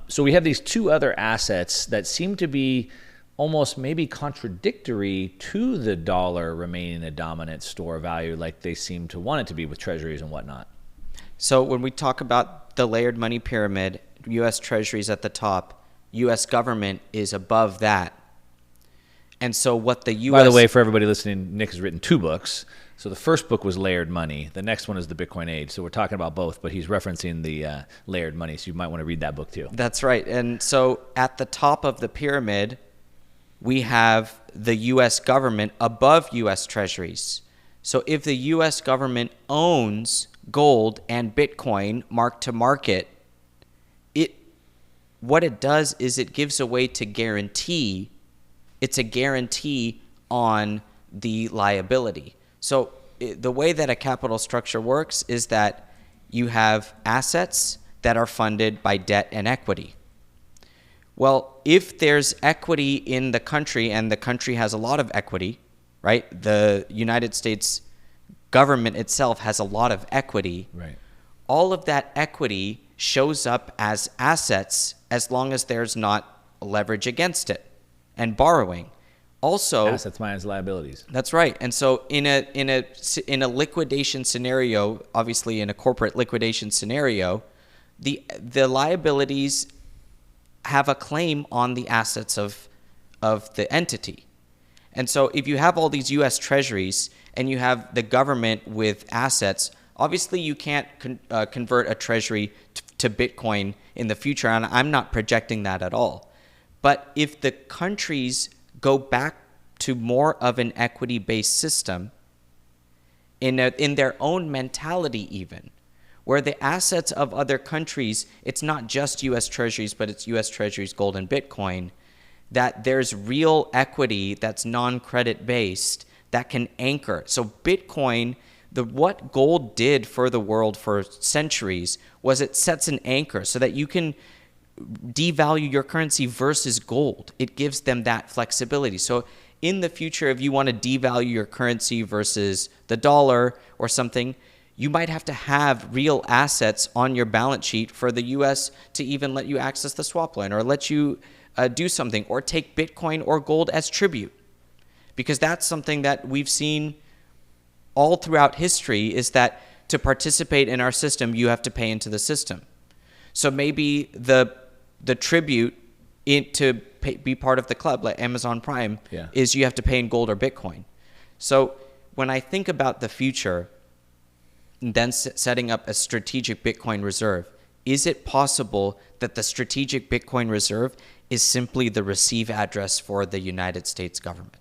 So we have these two other assets that seem to be almost maybe contradictory to the dollar remaining a dominant store of value like they seem to want it to be with treasuries and whatnot. So when we talk about the layered money pyramid, U.S. Treasuries at the top, U.S. government is above that. And so what the U.S. By the way, for everybody listening, Nik has written 2 books. So the first book was Layered Money. The next one is The Bitcoin Age. So we're talking about both, but he's referencing the Layered Money. So you might want to read that book too. That's right. And so at the top of the pyramid, we have the U.S. government above U.S. Treasuries. So if the U.S. government owns gold and Bitcoin mark to market, what it does is it gives a way to guarantee. It's a guarantee on the liability. So the way that a capital structure works is that you have assets that are funded by debt and equity. Well, if there's equity in the country and the country has a lot of equity, right? The United States government itself has a lot of equity. Right. All of that equity shows up as assets as long as there's not leverage against it and borrowing. Also, assets minus liabilities. That's right. And so in a liquidation scenario, obviously in a corporate liquidation scenario, the liabilities have a claim on the assets of the entity. And so if you have all these U.S. treasuries and you have the government with assets, obviously you can't convert a treasury to Bitcoin in the future, and I'm not projecting that at all. But if the countries go back to more of an equity-based system in their own mentality even, where the assets of other countries, it's not just U.S. treasuries, but it's U.S. treasuries, gold, and Bitcoin, that there's real equity that's non-credit based that can anchor. So Bitcoin, what gold did for the world for centuries was it sets an anchor so that you can devalue your currency versus gold. It gives them that flexibility. So in the future, if you want to devalue your currency versus the dollar or something, you might have to have real assets on your balance sheet for the U.S. to even let you access the swap line or let you do something, or take Bitcoin or gold as tribute. Because that's something that we've seen all throughout history, is that to participate in our system, you have to pay into the system. So maybe the tribute be part of the club, like Amazon Prime, is you have to pay in gold or Bitcoin. So when I think about the future, and then setting up a strategic Bitcoin reserve, is it possible that the strategic Bitcoin reserve is simply the receive address for the United States government?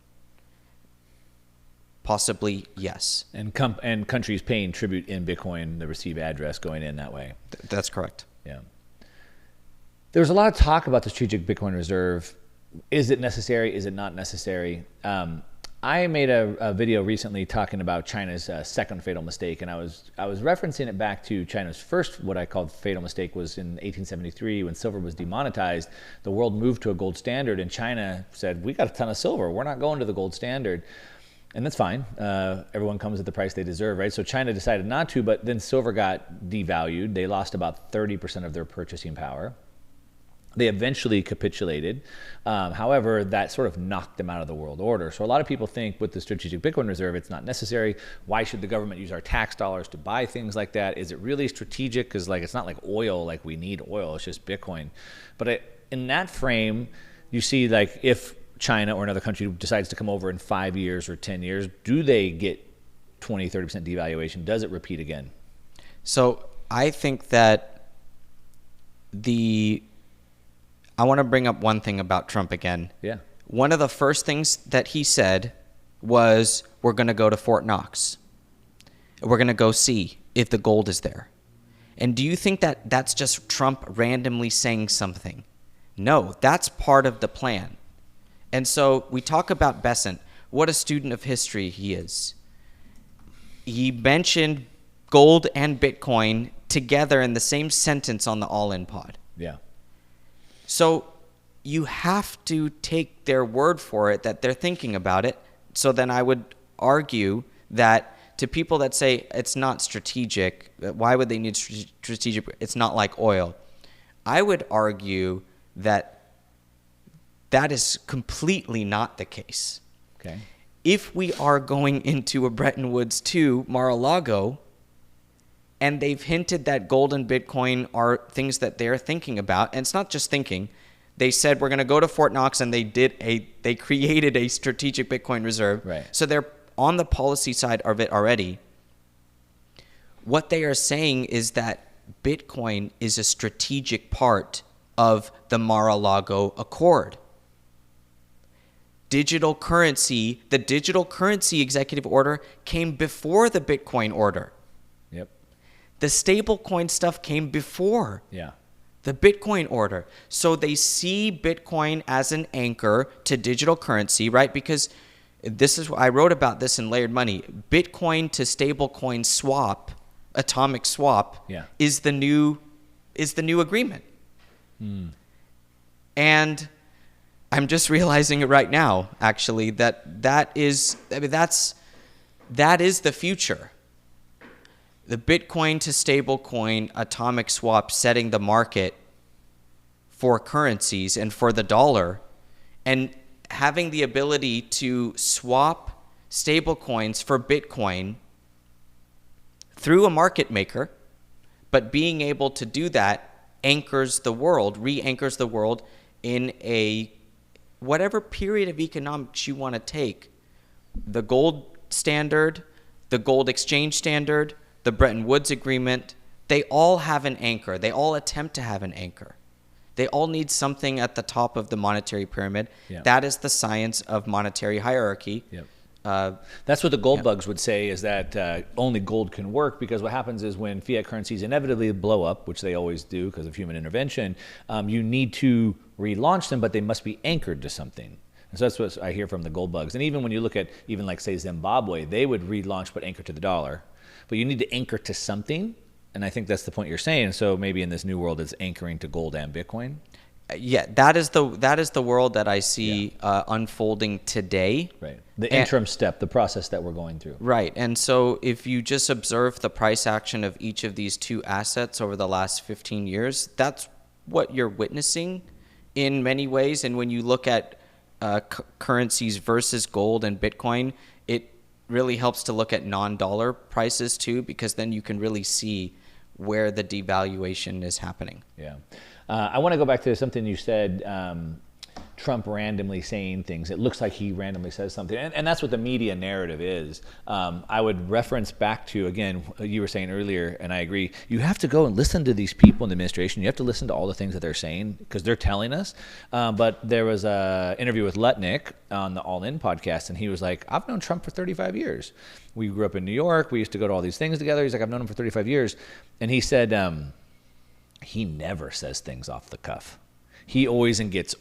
Possibly, yes. And countries paying tribute in Bitcoin, the receive address going in that way. That's correct. Yeah. There's a lot of talk about the strategic Bitcoin reserve. Is it necessary? Is it not necessary? I made a video recently talking about China's second fatal mistake, and I was referencing it back to China's first, what I called fatal mistake, was in 1873 when silver was demonetized. The world moved to a gold standard, and China said, "We got a ton of silver. We're not going to the gold standard." And that's fine. Everyone comes at the price they deserve, right? So China decided not to, but then silver got devalued. They lost about 30% of their purchasing power. They eventually capitulated. However, that sort of knocked them out of the world order. So a lot of people think with the strategic Bitcoin reserve, it's not necessary. Why should the government use our tax dollars to buy things like that? Is it really strategic? Because it's not like oil, like we need oil, it's just Bitcoin. But in that frame, you see if China or another country decides to come over in 5 years or 10 years, do they get 20, 30% devaluation? Does it repeat again? So I think that I want to bring up one thing about Trump again. Yeah. One of the first things that he said was, we're going to go to Fort Knox. We're going to go see if the gold is there. And do you think that that's just Trump randomly saying something? No, that's part of the plan. And so we talk about Besant, what a student of history he is. He mentioned gold and Bitcoin together in the same sentence on the All-In Pod. Yeah. So you have to take their word for it that they're thinking about it. So then I would argue that to people that say it's not strategic, why would they need strategic? It's not like oil. I would argue that that is completely not the case. Okay. If we are going into a Bretton Woods 2 Mar-a-Lago, and they've hinted that gold and Bitcoin are things that they're thinking about, and it's not just thinking. They said we're going to go to Fort Knox, and they created a strategic Bitcoin reserve. Right. So they're on the policy side of it already. What they are saying is that Bitcoin is a strategic part of the Mar-a-Lago Accord. The digital currency executive order came before the Bitcoin order. Yep. The stablecoin stuff came before the Bitcoin order. So they see Bitcoin as an anchor to digital currency, right? Because I wrote about this in Layered Money. Bitcoin to stablecoin swap, atomic swap, is the new agreement. And I'm just realizing it right now, actually, that is the future. The Bitcoin to stablecoin atomic swap setting the market for currencies and for the dollar, and having the ability to swap stablecoins for Bitcoin through a market maker, but being able to do that re-anchors the world in a whatever period of economics you want to take. The gold standard, the gold exchange standard, the Bretton Woods Agreement, they all have an anchor. They all attempt to have an anchor. They all need something at the top of the monetary pyramid. That is the science of monetary hierarchy. That's what the gold bugs would say, is that only gold can work, because what happens is when fiat currencies inevitably blow up, which they always do because of human intervention, you need to relaunch them, but they must be anchored to something. And so that's what I hear from the gold bugs. And even when you look at say Zimbabwe, they would relaunch but anchor to the dollar. But you need to anchor to something, and I think that's the point you're saying. So maybe in this new world, it's anchoring to gold and Bitcoin. Yeah, that is the world that I see unfolding today. Right. The interim step, the process that we're going through. Right. And so if you just observe the price action of each of these two assets over the last 15 years, that's what you're witnessing. in many ways. And when you look at currencies versus gold and Bitcoin, it really helps to look at non-dollar prices too, because then you can really see where the devaluation is happening. Yeah. I want to go back to something you said, Trump randomly saying things. It looks like he randomly says something. And that's what the media narrative is. I would reference back to, again, you were saying earlier, and I agree, you have to go and listen to these people in the administration. You have to listen to all the things that they're saying because they're telling us. But there was an interview with Nik on the All In podcast, and he was like, I've known Trump for 35 years. We grew up in New York. We used to go to all these things together. He's like, I've known him for 35 years. And he said he never says things off the cuff. He always gets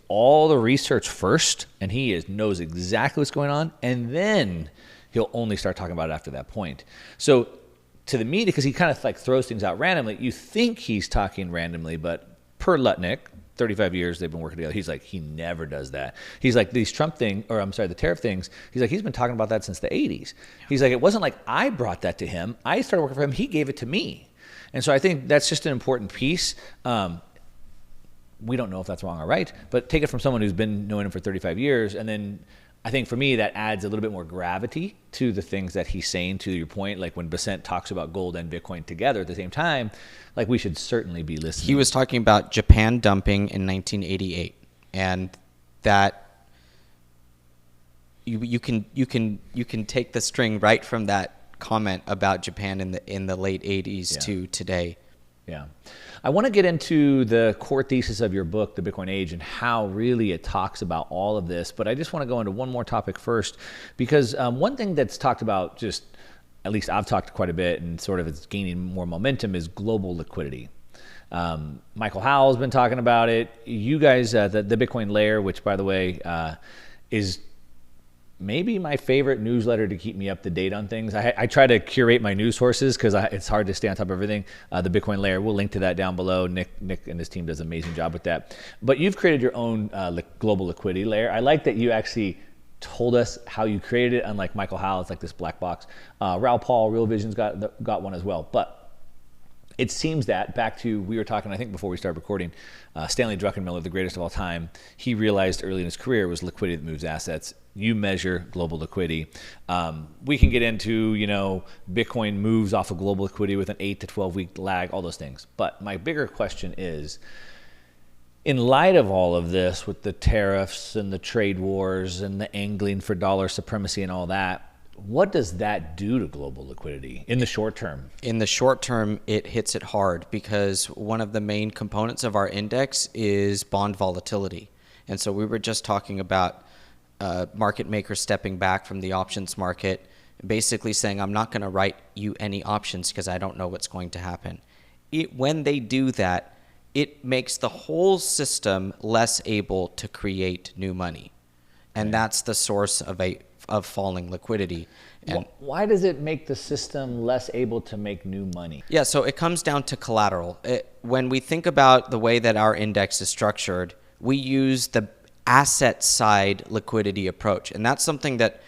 all the research first, and he knows exactly what's going on, and then he'll only start talking about it after that point. So to the media, because he kind of like throws things out randomly, you think he's talking randomly, but per Lutnick, 35 years they've been working together, he's like, he never does that. He's like, these the tariff things, he's like, he's been talking about that since the 80s. He's like, it wasn't like I brought that to him. I started working for him. He gave it to me. And so I think that's just an important piece. We don't know if that's wrong or right, but take it from someone who's been knowing him for 35 years. And then I think for me, that adds a little bit more gravity to the things that he's saying, to your point. Like when Besant talks about gold and Bitcoin together at the same time, like we should certainly be listening. He was talking about Japan dumping in 1988, and that you can take the string right from that comment about Japan in the late 80s to today. Yeah. I want to get into the core thesis of your book, The Bitcoin Age, and how really it talks about all of this. But I just want to go into one more topic first, because one thing that's talked about, just at least I've talked quite a bit and sort of it's gaining more momentum, is global liquidity. Michael Howell's been talking about it. You guys, the Bitcoin Layer, which by the way is maybe my favorite newsletter to keep me up to date on things. I try to curate my news sources because it's hard to stay on top of everything. The Bitcoin Layer, we'll link to that down below. Nik and his team does an amazing job with that. But you've created your own global liquidity layer. I like that you actually told us how you created it, unlike Michael Howell. It's like this black box. Raoul Paul, Real Vision's got one as well. But it seems that, back to, we were talking, I think before we started recording, Stanley Druckenmiller, the greatest of all time, he realized early in his career it was liquidity that moves assets. You measure global liquidity. We can get into, Bitcoin moves off of global liquidity with an 8 to 12 week lag, all those things. But my bigger question is, in light of all of this, with the tariffs and the trade wars and the angling for dollar supremacy and all that, what does that do to global liquidity in the short term? In the short term, it hits it hard because one of the main components of our index is bond volatility. And so we were just talking about market makers stepping back from the options market, basically saying, I'm not going to write you any options because I don't know what's going to happen. When they do that, it makes the whole system less able to create new money. And that's the source of falling liquidity. And why does it make the system less able to make new money? Yeah, so it comes down to collateral. When we think about the way that our index is structured, we use the asset side liquidity approach. And that's something that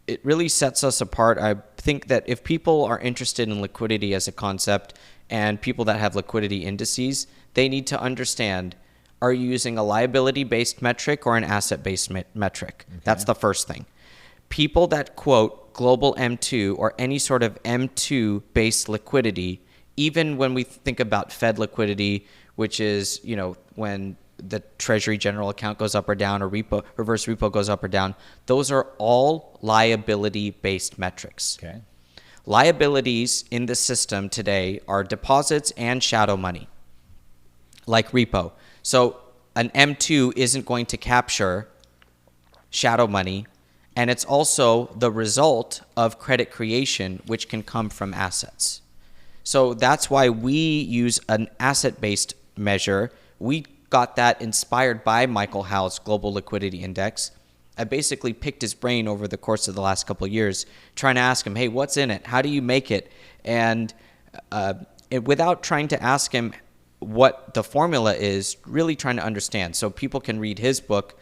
it really sets us apart. I think that if people are interested in liquidity as a concept and people that have liquidity indices, they need to understand, are you using a liability-based metric or an asset-based metric? Okay. That's the first thing. People that quote global M2 or any sort of M2-based liquidity, even when we think about Fed liquidity, which is, when the Treasury general account goes up or down, or reverse repo goes up or down, those are all liability-based metrics. Okay. Liabilities in the system today are deposits and shadow money, like repo. So an M2 isn't going to capture shadow money, and it's also the result of credit creation, which can come from assets. So that's why we use an asset-based measure. We got that inspired by Michael Howell's Global Liquidity Index. I basically picked his brain over the course of the last couple of years, trying to ask him, hey, what's in it? How do you make it? And without trying to ask him what the formula is, really trying to understand. So people can read his book,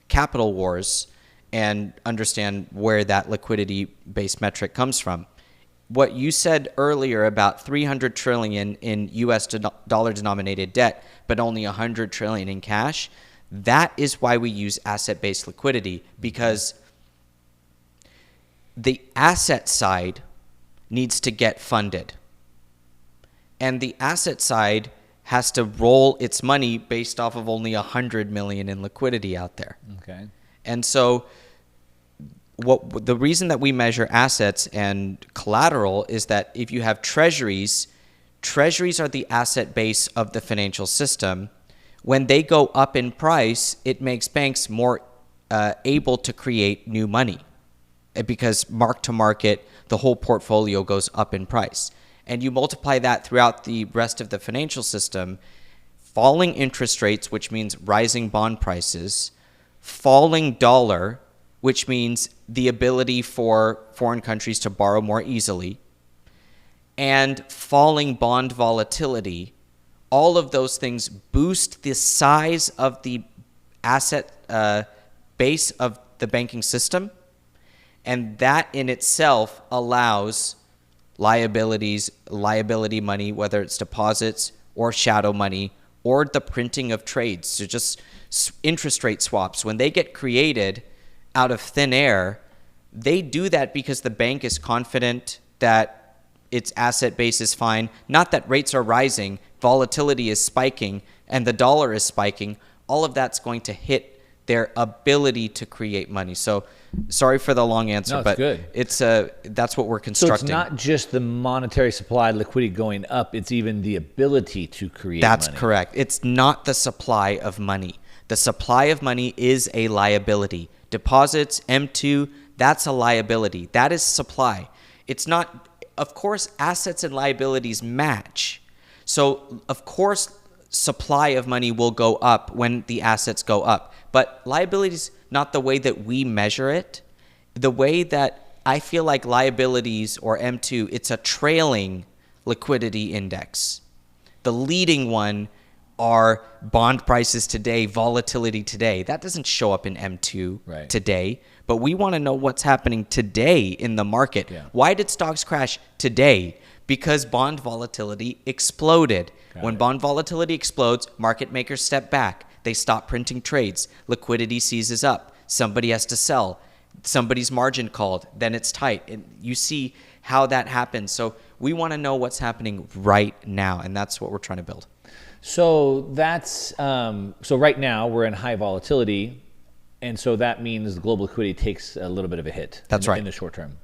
Capital Wars, and understand where that liquidity-based metric comes from. what you said earlier about 300 trillion in US dollar denominated debt, but only 100 trillion in cash, that is why we use asset-based liquidity, because the asset side needs to get funded. And the asset side has to roll its money based off of only 100 million in liquidity out there. Okay. And so the reason that we measure assets and collateral is that if you have treasuries are the asset base of the financial system. When they go up in price, it makes banks more able to create new money, because mark to market, the whole portfolio goes up in price. And you multiply that throughout the rest of the financial system, falling interest rates, which means rising bond prices, falling dollar, which means the ability for foreign countries to borrow more easily, and falling bond volatility. All of those things boost the size of the asset base of the banking system, and that in itself allows liability money, whether it's deposits or shadow money or the printing of trades, so just interest rate swaps. When they get created out of thin air, they do that because the bank is confident that its asset base is fine, not that rates are rising, volatility is spiking, and the dollar is spiking. All of that's going to hit their ability to create money. So sorry for the long answer, but good. It's that's what we're So constructing. it's not just the monetary supply liquidity going up, it's even the ability to create That's money. correct. It's not the supply of money. The supply of money is a liability. Deposits, M2, that's a liability. That is supply. It's not, of course, assets and liabilities match. So, of course, supply of money will go up when the assets go up. But liabilities, not the way that we measure it. The way that I feel like liabilities or M2, it's a trailing liquidity index. The leading one are bond prices today, volatility today. That doesn't show up in M2 today. But we want to know what's happening today in the market. Yeah. Why did stocks crash today? Because bond volatility exploded. When bond volatility explodes, market makers step back. They stop printing trades. Liquidity seizes up. Somebody has to sell. Somebody's margin called. Then it's tight. And you see how that happens. So we want to know what's happening right now, and that's what we're trying to build. So that's so right now we're in high volatility, and so that means the global liquidity takes a little bit of a hit. That's right. In the short term.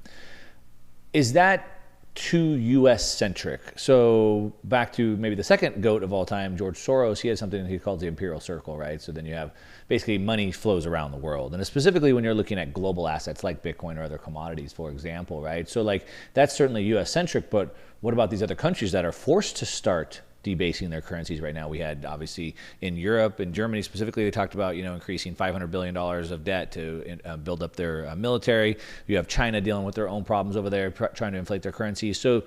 Is that too U.S. centric? So back to maybe the second GOAT of all time, George Soros, he had something he calls the imperial circle, right? So then you have basically money flows around the world. And specifically when you're looking at global assets like Bitcoin or other commodities, for example, right? So like that's certainly U.S. centric, but what about these other countries that are forced to start debasing their currencies right now? We had obviously in Europe, in Germany specifically, they talked about increasing $500 billion of debt to build up their military. You have China dealing with their own problems over there, trying to inflate their currencies. So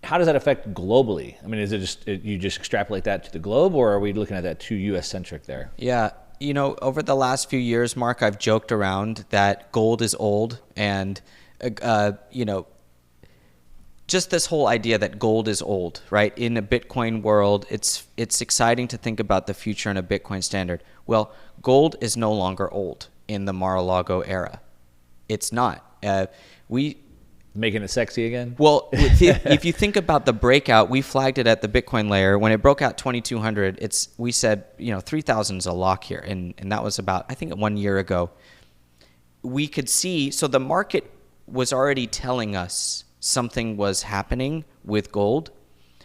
how does that affect globally? I mean, is it just you just extrapolate that to the globe, or are we looking at that too U.S. centric there? Yeah. Over the last few years, Mark, I've joked around that gold is old, and just this whole idea that gold is old, right? In a Bitcoin world, it's exciting to think about the future in a Bitcoin standard. Well, gold is no longer old in the Mar-a-Lago era. It's not. Making it sexy again? Well, if you think about the breakout, we flagged it at the Bitcoin layer. When it broke out 2,200, we said, 3,000 is a lock here. And that was about, I think, 1 year ago. We could see, so the market was already telling us something was happening with gold.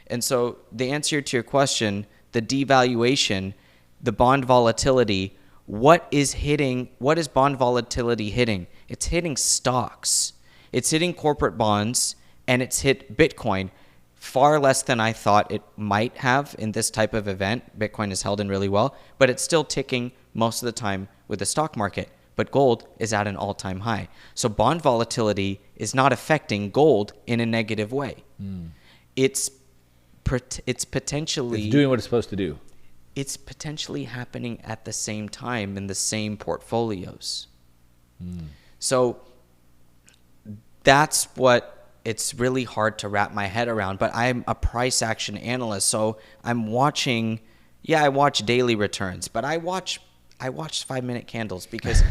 And so the answer to your question, the devaluation, the bond volatility, what is bond volatility hitting? It's hitting stocks. It's hitting corporate bonds, and it's hit Bitcoin far less than I thought it might have in this type of event. Bitcoin is held in really well, but it's still ticking most of the time with the stock market. But gold is at an all-time high. So bond volatility is not affecting gold in a negative way. It's potentially... It's doing what it's supposed to do. It's potentially happening at the same time in the same portfolios. So that's what it's really hard to wrap my head around. But I'm a price action analyst, so I'm watching. Yeah, I watch daily returns, but I watch 5-minute candles because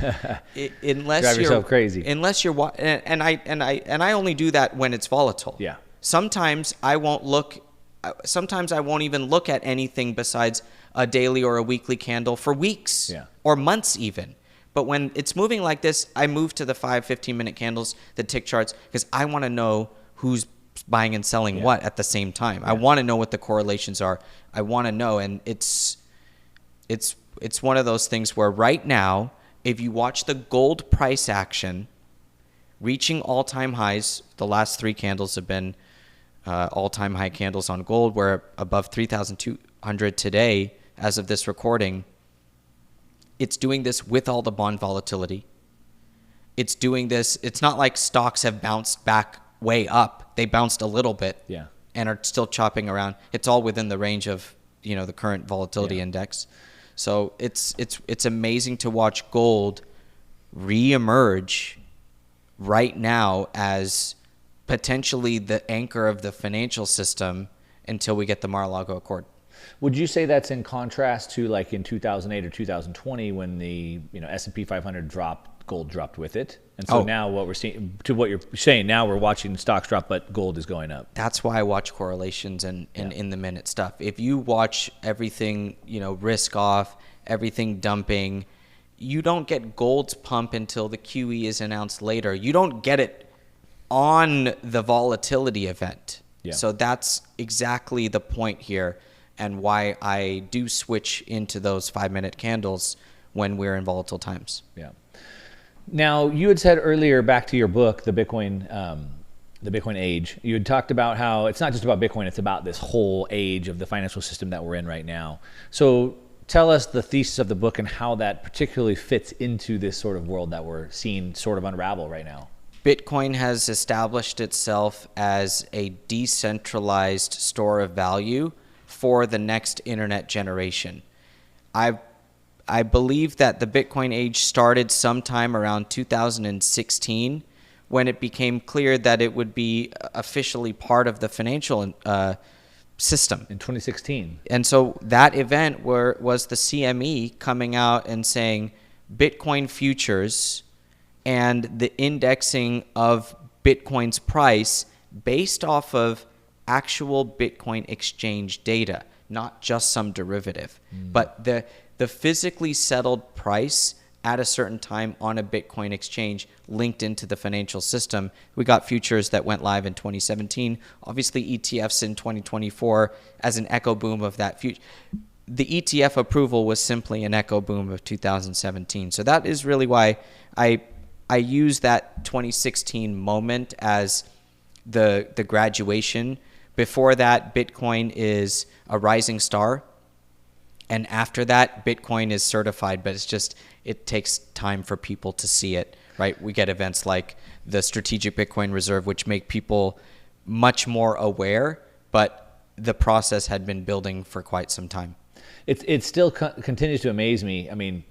unless Drive you're yourself crazy. unless you're and I only do that when it's volatile. Yeah. Sometimes I won't look. Sometimes I won't even look at anything besides a daily or a weekly candle for weeks or months even. But when it's moving like this, I move to the 15-minute candles, the tick charts, because I want to know who's buying and selling what at the same time. I want to know what the correlations are. I want to know, and it's one of those things where right now, if you watch the gold price action reaching all-time highs, the last 3 candles have been all-time high candles on gold. We're above 3,200 today as of this recording. It's doing this with all the bond volatility. It's doing this. It's not like stocks have bounced back way up. They bounced a little bit and are still chopping around. It's all within the range of, the current volatility index. So it's amazing to watch gold reemerge right now as potentially the anchor of the financial system until we get the Mar-a-Lago Accord. Would you say that's in contrast to like in 2008 or 2020 when the S&P 500 dropped, gold dropped with it? And so now what we're seeing, to what you're saying, now we're watching stocks drop, but gold is going up. That's why I watch correlations and in the minute stuff. If you watch everything, risk off, everything dumping, you don't get gold's pump until the QE is announced later. You don't get it on the volatility event. Yeah. So that's exactly the point here, and why I do switch into those 5-minute candles when we're in volatile times. Yeah. Now, you had said earlier, back to your book, the Bitcoin Age, you had talked about how it's not just about Bitcoin, it's about this whole age of the financial system that we're in right now. So tell us the thesis of the book and how that particularly fits into this sort of world that we're seeing sort of unravel right now. Bitcoin has established itself as a decentralized store of value for the next internet generation. I believe that the Bitcoin age started sometime around 2016 when it became clear that it would be officially part of the financial system. In 2016. And so that event was the CME coming out and saying Bitcoin futures and the indexing of Bitcoin's price based off of actual Bitcoin exchange data, not just some derivative, but the physically settled price at a certain time on a Bitcoin exchange linked into the financial system. We got futures that went live in 2017, obviously ETFs in 2024 as an echo boom of that future. The ETF approval was simply an echo boom of 2017. So that is really why I use that 2016 moment as the graduation. Before that, Bitcoin is a rising star. And after that, Bitcoin is certified, but it takes time for people to see it, right? We get events like the Strategic Bitcoin Reserve, which make people much more aware, but the process had been building for quite some time. It still continues to amaze me. I mean,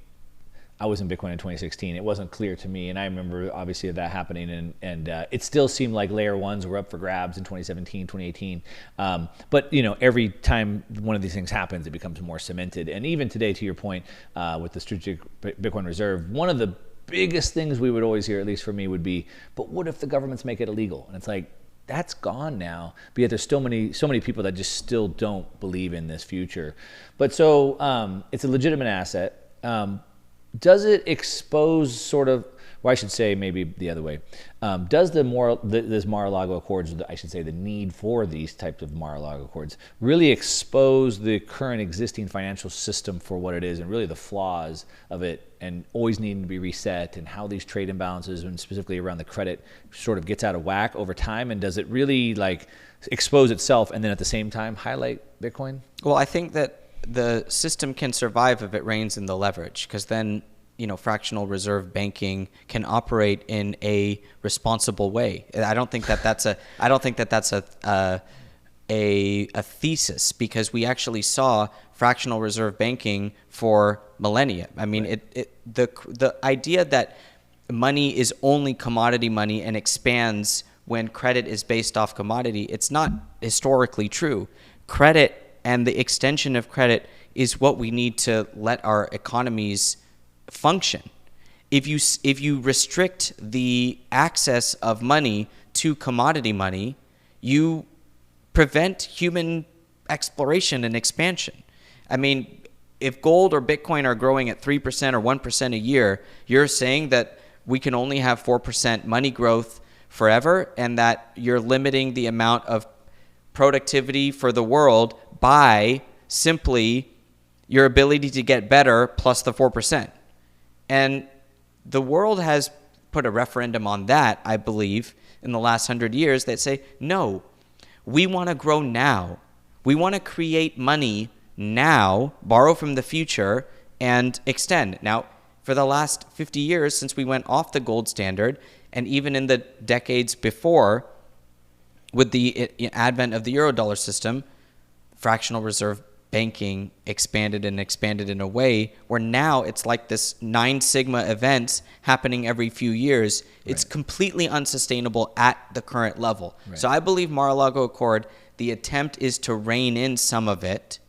I was in Bitcoin in 2016. It wasn't clear to me, and I remember obviously that happening, and it still seemed like layer ones were up for grabs in 2017, 2018. But every time one of these things happens, it becomes more cemented. And even today, to your point, with the Strategic Bitcoin Reserve, one of the biggest things we would always hear, at least for me, would be, but what if the governments make it illegal? And it's like, that's gone now. But yet there's so many people that just still don't believe in this future. But so it's a legitimate asset. Does it expose sort of, or I should say maybe the other way, does this Mar-a-Lago Accords, I should say the need for these types of Mar-a-Lago Accords, really expose the current existing financial system for what it is and really the flaws of it and always needing to be reset, and how these trade imbalances and specifically around the credit sort of gets out of whack over time? And does it really expose itself and then at the same time highlight Bitcoin? Well, I think that the system can survive if it reins in the leverage, because then fractional reserve banking can operate in a responsible way. I don't think that that's a thesis, because we actually saw fractional reserve banking for millennia. I mean, right. The idea that money is only commodity money and expands when credit is based off commodity, it's not historically true. Credit and the extension of credit is what we need to let our economies function. If you restrict the access of money to commodity money, you prevent human exploration and expansion. I mean, if gold or Bitcoin are growing at 3% or 1% a year, you're saying that we can only have 4% money growth forever, and that you're limiting the amount of productivity for the world by simply your ability to get better plus the 4%. And the world has put a referendum on that, I believe, in the last 100 years that say, no, we want to grow now. We want to create money now, borrow from the future, and extend. Now, for the last 50 years since we went off the gold standard, and even in the decades before, with the advent of the Eurodollar system, fractional reserve banking expanded in a way where now it's like this 9 sigma events happening every few years. It's completely unsustainable at the current level. So I believe Mar-a-Lago Accord, the attempt is to rein in some of it,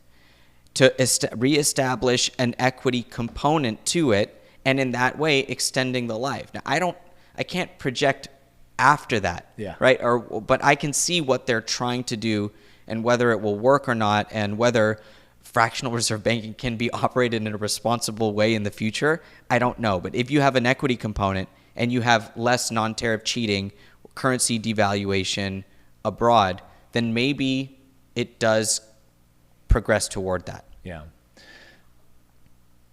to reestablish an equity component to it, and in that way extending the life. Now I can't project after that, right? But I can see what they're trying to do and whether it will work or not, and whether fractional reserve banking can be operated in a responsible way in the future, I don't know. But if you have an equity component and you have less non-tariff cheating, currency devaluation abroad, then maybe it does progress toward that. Yeah.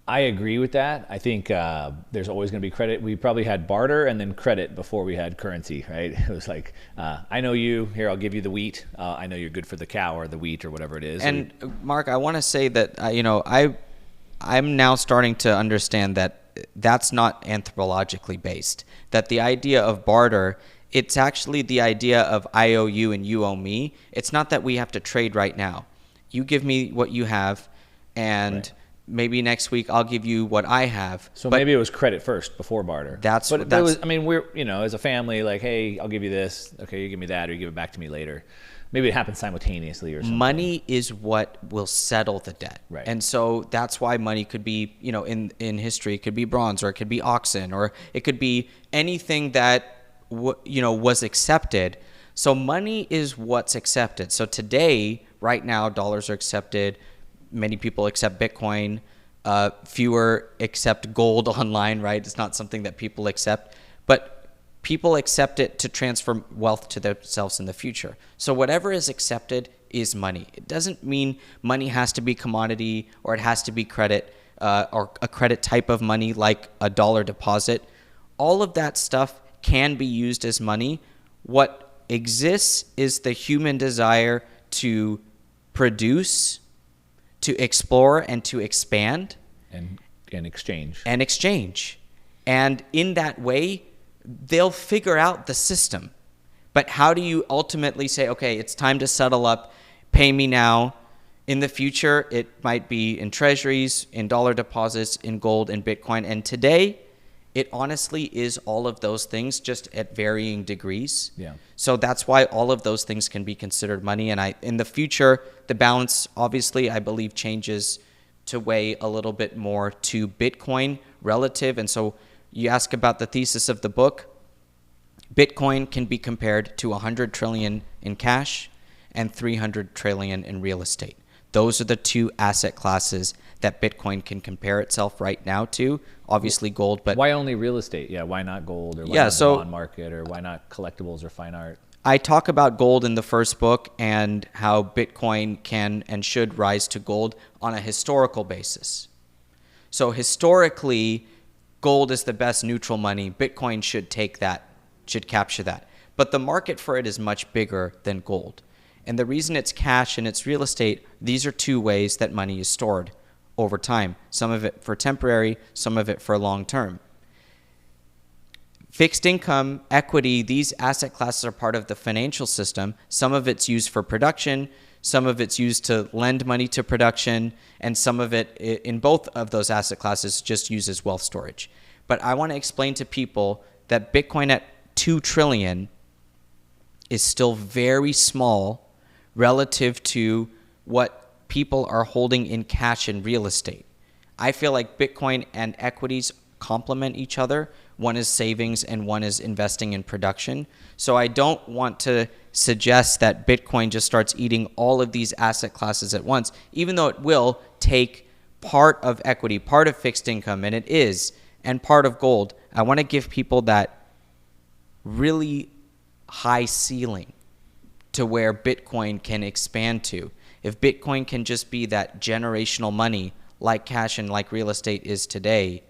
I agree with that. I think there's always going to be credit. We probably had barter and then credit before we had currency, right? It was like, I know you, here, I'll give you the wheat. I know you're good for the cow or the wheat or whatever it is. And Mark, I want to say that, I'm now starting to understand that that's not anthropologically based, that the idea of barter, it's actually the idea of I owe you and you owe me. It's not that we have to trade right now. You give me what you have, and maybe next week I'll give you what I have. So maybe it was credit first before barter. We're, as a family, like, hey, I'll give you this. Okay, you give me that, or you give it back to me later. Maybe it happens simultaneously or something. Money is what will settle the debt. Right. And so that's why money could be, in history, it could be bronze, or it could be oxen, or it could be anything that, was accepted. So money is what's accepted. So today, right now, dollars are accepted. Many people accept Bitcoin. Fewer accept gold online, right? It's not something that people accept. But people accept it to transfer wealth to themselves in the future. So whatever is accepted is money. It doesn't mean money has to be commodity, or it has to be credit, or a credit type of money like a dollar deposit. All of that stuff can be used as money. What exists is the human desire to produce, to explore, and to expand. And exchange. And in that way, they'll figure out the system. But how do you ultimately say, okay, it's time to settle up, pay me now? In the future, it might be in treasuries, in dollar deposits, in gold, in Bitcoin. And today, it honestly is all of those things, just at varying degrees. Yeah. So that's why all of those things can be considered money. And in the future, the balance, obviously, I believe changes to weigh a little bit more to Bitcoin relative. And so you ask about the thesis of the book. Bitcoin can be compared to 100 trillion in cash and 300 trillion in real estate. Those are the two asset classes that Bitcoin can compare itself right now to. Obviously gold, but why only real estate? Yeah, why not gold, or why not the bond market, or why not collectibles or fine art? I talk about gold in the first book and how Bitcoin can and should rise to gold on a historical basis. So historically, gold is the best neutral money. Bitcoin should capture that. But the market for it is much bigger than gold. And the reason it's cash and it's real estate, these are two ways that money is stored over time. Some of it for temporary, some of it for long term. Fixed income, equity, these asset classes are part of the financial system. Some of it's used for production, some of it's used to lend money to production, and some of it in both of those asset classes just uses wealth storage. But I want to explain to people that Bitcoin at 2 trillion is still very small relative to what people are holding in cash and real estate. I feel like Bitcoin and equities complement each other. One is savings and one is investing in production. So I don't want to suggest that Bitcoin just starts eating all of these asset classes at once, even though it will take part of equity, part of fixed income, and it is, and part of gold. I want to give people that really high ceiling to where Bitcoin can expand to. If Bitcoin can just be that generational money like cash and like real estate is today,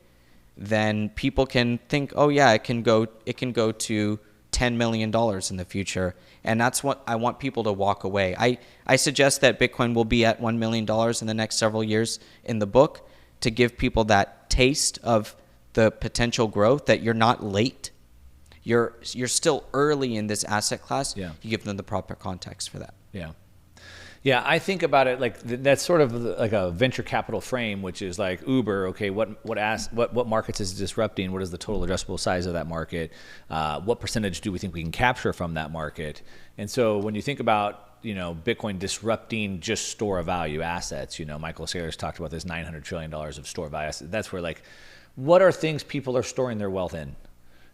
then people can think, oh yeah, it can go to $10 million in the future. And that's what I want people to walk away. I suggest that Bitcoin will be at $1 million in the next several years in the book to give people that taste of the potential growth, that you're not late. You're still early in this asset class. Yeah. You give them the proper context for that. Yeah. Yeah, I think about it like that's sort of like a venture capital frame, which is like Uber. Okay, what markets is disrupting? What is the total addressable size of that market? What percentage do we think we can capture from that market? And so when you think about Bitcoin disrupting just store of value assets, Michael Saylor's talked about this $900 trillion of store of value assets. That's where what are things people are storing their wealth in?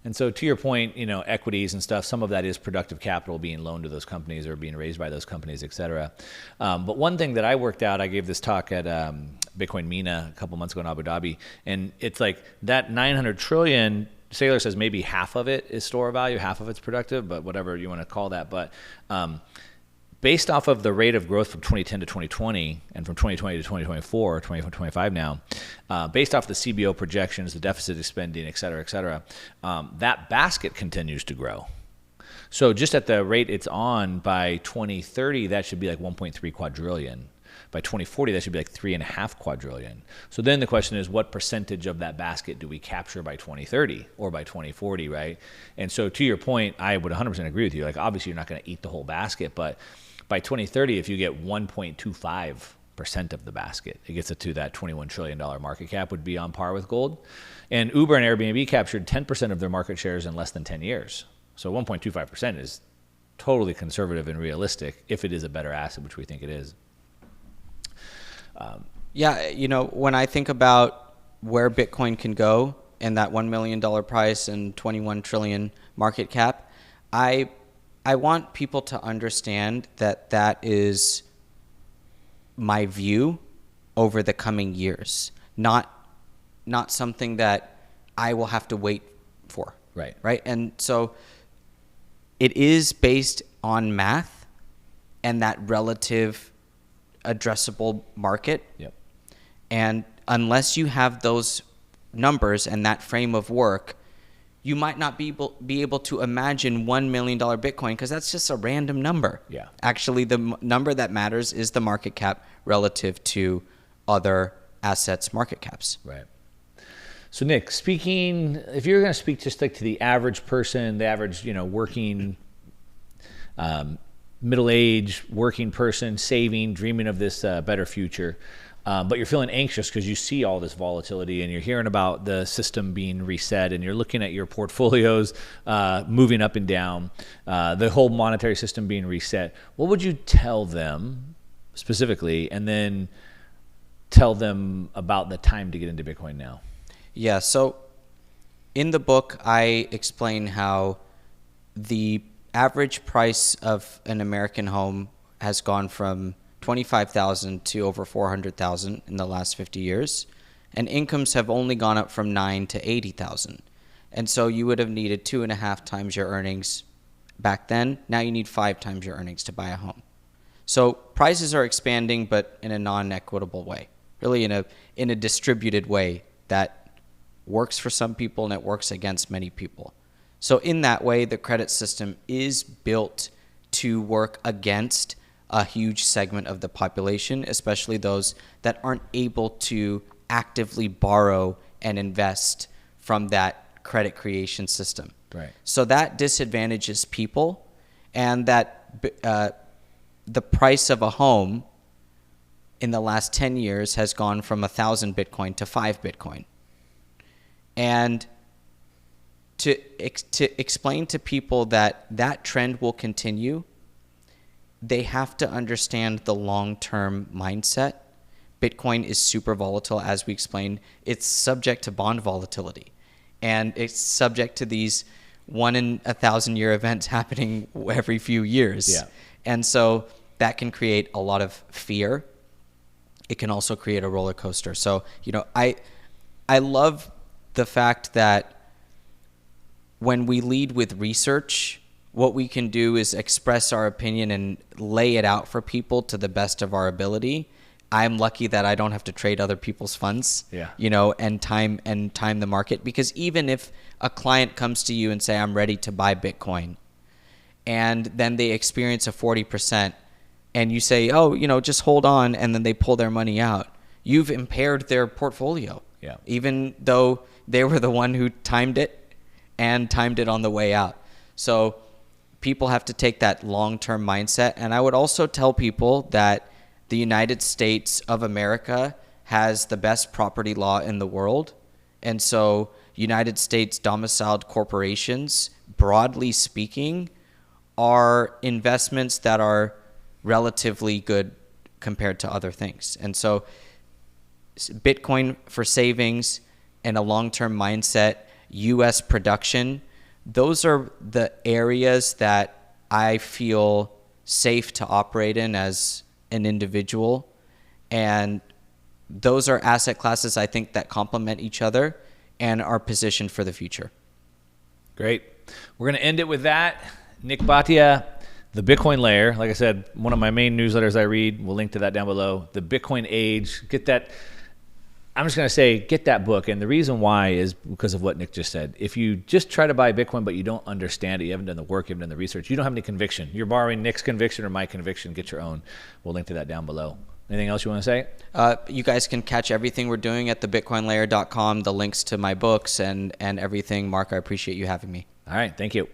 And so to your point, equities and stuff, some of that is productive capital being loaned to those companies or being raised by those companies, et cetera. But one thing that I worked out, I gave this talk at Bitcoin MENA a couple months ago in Abu Dhabi, and it's like that 900 trillion, Saylor says maybe half of it is store value, half of it's productive, but whatever you want to call that. But based off of the rate of growth from 2010 to 2020 and from 2020 to 2024, 2025 now, based off the CBO projections, the deficit spending, et cetera, that basket continues to grow. So just at the rate it's on, by 2030, that should be like 1.3 quadrillion. By 2040, that should be like 3.5 quadrillion. So then the question is, what percentage of that basket do we capture by 2030 or by 2040, right? And so to your point, I would 100% agree with you. Like, obviously, you're not going to eat the whole basket, but by 2030, if you get 1.25% of the basket, it gets it to that $21 trillion market cap, would be on par with gold. And Uber and Airbnb captured 10% of their market shares in less than 10 years. So 1.25% is totally conservative and realistic if it is a better asset, which we think it is. When I think about where Bitcoin can go and that $1 million price and 21 trillion market cap, I want people to understand that is my view over the coming years, not something that I will have to wait for. Right. And so it is based on math and that relative addressable market. Yep. And unless you have those numbers and that frame of work, you might not be able to imagine $1 million Bitcoin, because that's just a random number. Yeah. Actually, the number that matters is the market cap relative to other assets' market caps. Right. So Nik, if you're going to speak just like to the average person, the average, working, middle-aged working person, saving, dreaming of this better future, but you're feeling anxious because you see all this volatility and you're hearing about the system being reset and you're looking at your portfolios moving up and down, the whole monetary system being reset, what would you tell them specifically, and then tell them about the time to get into Bitcoin now? Yeah, so in the book, I explain how the average price of an American home has gone from $25,000 to over $400,000 in the last 50 years, and incomes have only gone up from $9,000 to $80,000. And so you would have needed 2.5 times your earnings back then. Now you need 5 times your earnings to buy a home. So prices are expanding, but in a non-equitable way, really in a distributed way that works for some people and it works against many people. So in that way, the credit system is built to work against a huge segment of the population, especially those that aren't able to actively borrow and invest from that credit creation system. Right. So that disadvantages people, and that the price of a home in the last 10 years has gone from 1,000 Bitcoin to 5 Bitcoin. And to explain to people that that trend will continue, they have to understand the long-term mindset. Bitcoin is super volatile, as we explained. It's subject to bond volatility, and it's subject to these 1 in 1,000-year events happening every few years. Yeah. And so that can create a lot of fear. It can also create a roller coaster. So, I love the fact that when we lead with research, what we can do is express our opinion and lay it out for people to the best of our ability. I'm lucky that I don't have to trade other people's funds, and time the market, because even if a client comes to you and say, I'm ready to buy Bitcoin, and then they experience a 40%, and you say, just hold on, and then they pull their money out, you've impaired their portfolio. Yeah. Even though they were the one who timed it and timed it on the way out. So people have to take that long-term mindset. And I would also tell people that the United States of America has the best property law in the world. And so United States domiciled corporations, broadly speaking, are investments that are relatively good compared to other things. And so Bitcoin for savings and a long-term mindset, U.S. production, those are the areas that I feel safe to operate in as an individual. And those are asset classes, I think, that complement each other and are positioned for the future. Great. We're going to end it with that. Nik Bhatia, The Bitcoin Layer. Like I said, one of my main newsletters I read. We'll link to that down below. The Bitcoin Age. Get that. I'm just going to say, get that book. And the reason why is because of what Nik just said. If you just try to buy Bitcoin, but you don't understand it, you haven't done the work, you haven't done the research, you don't have any conviction. You're borrowing Nik's conviction or my conviction. Get your own. We'll link to that down below. Anything else you want to say? You guys can catch everything we're doing at thebitcoinlayer.com, the links to my books and everything. Mark, I appreciate you having me. All right. Thank you.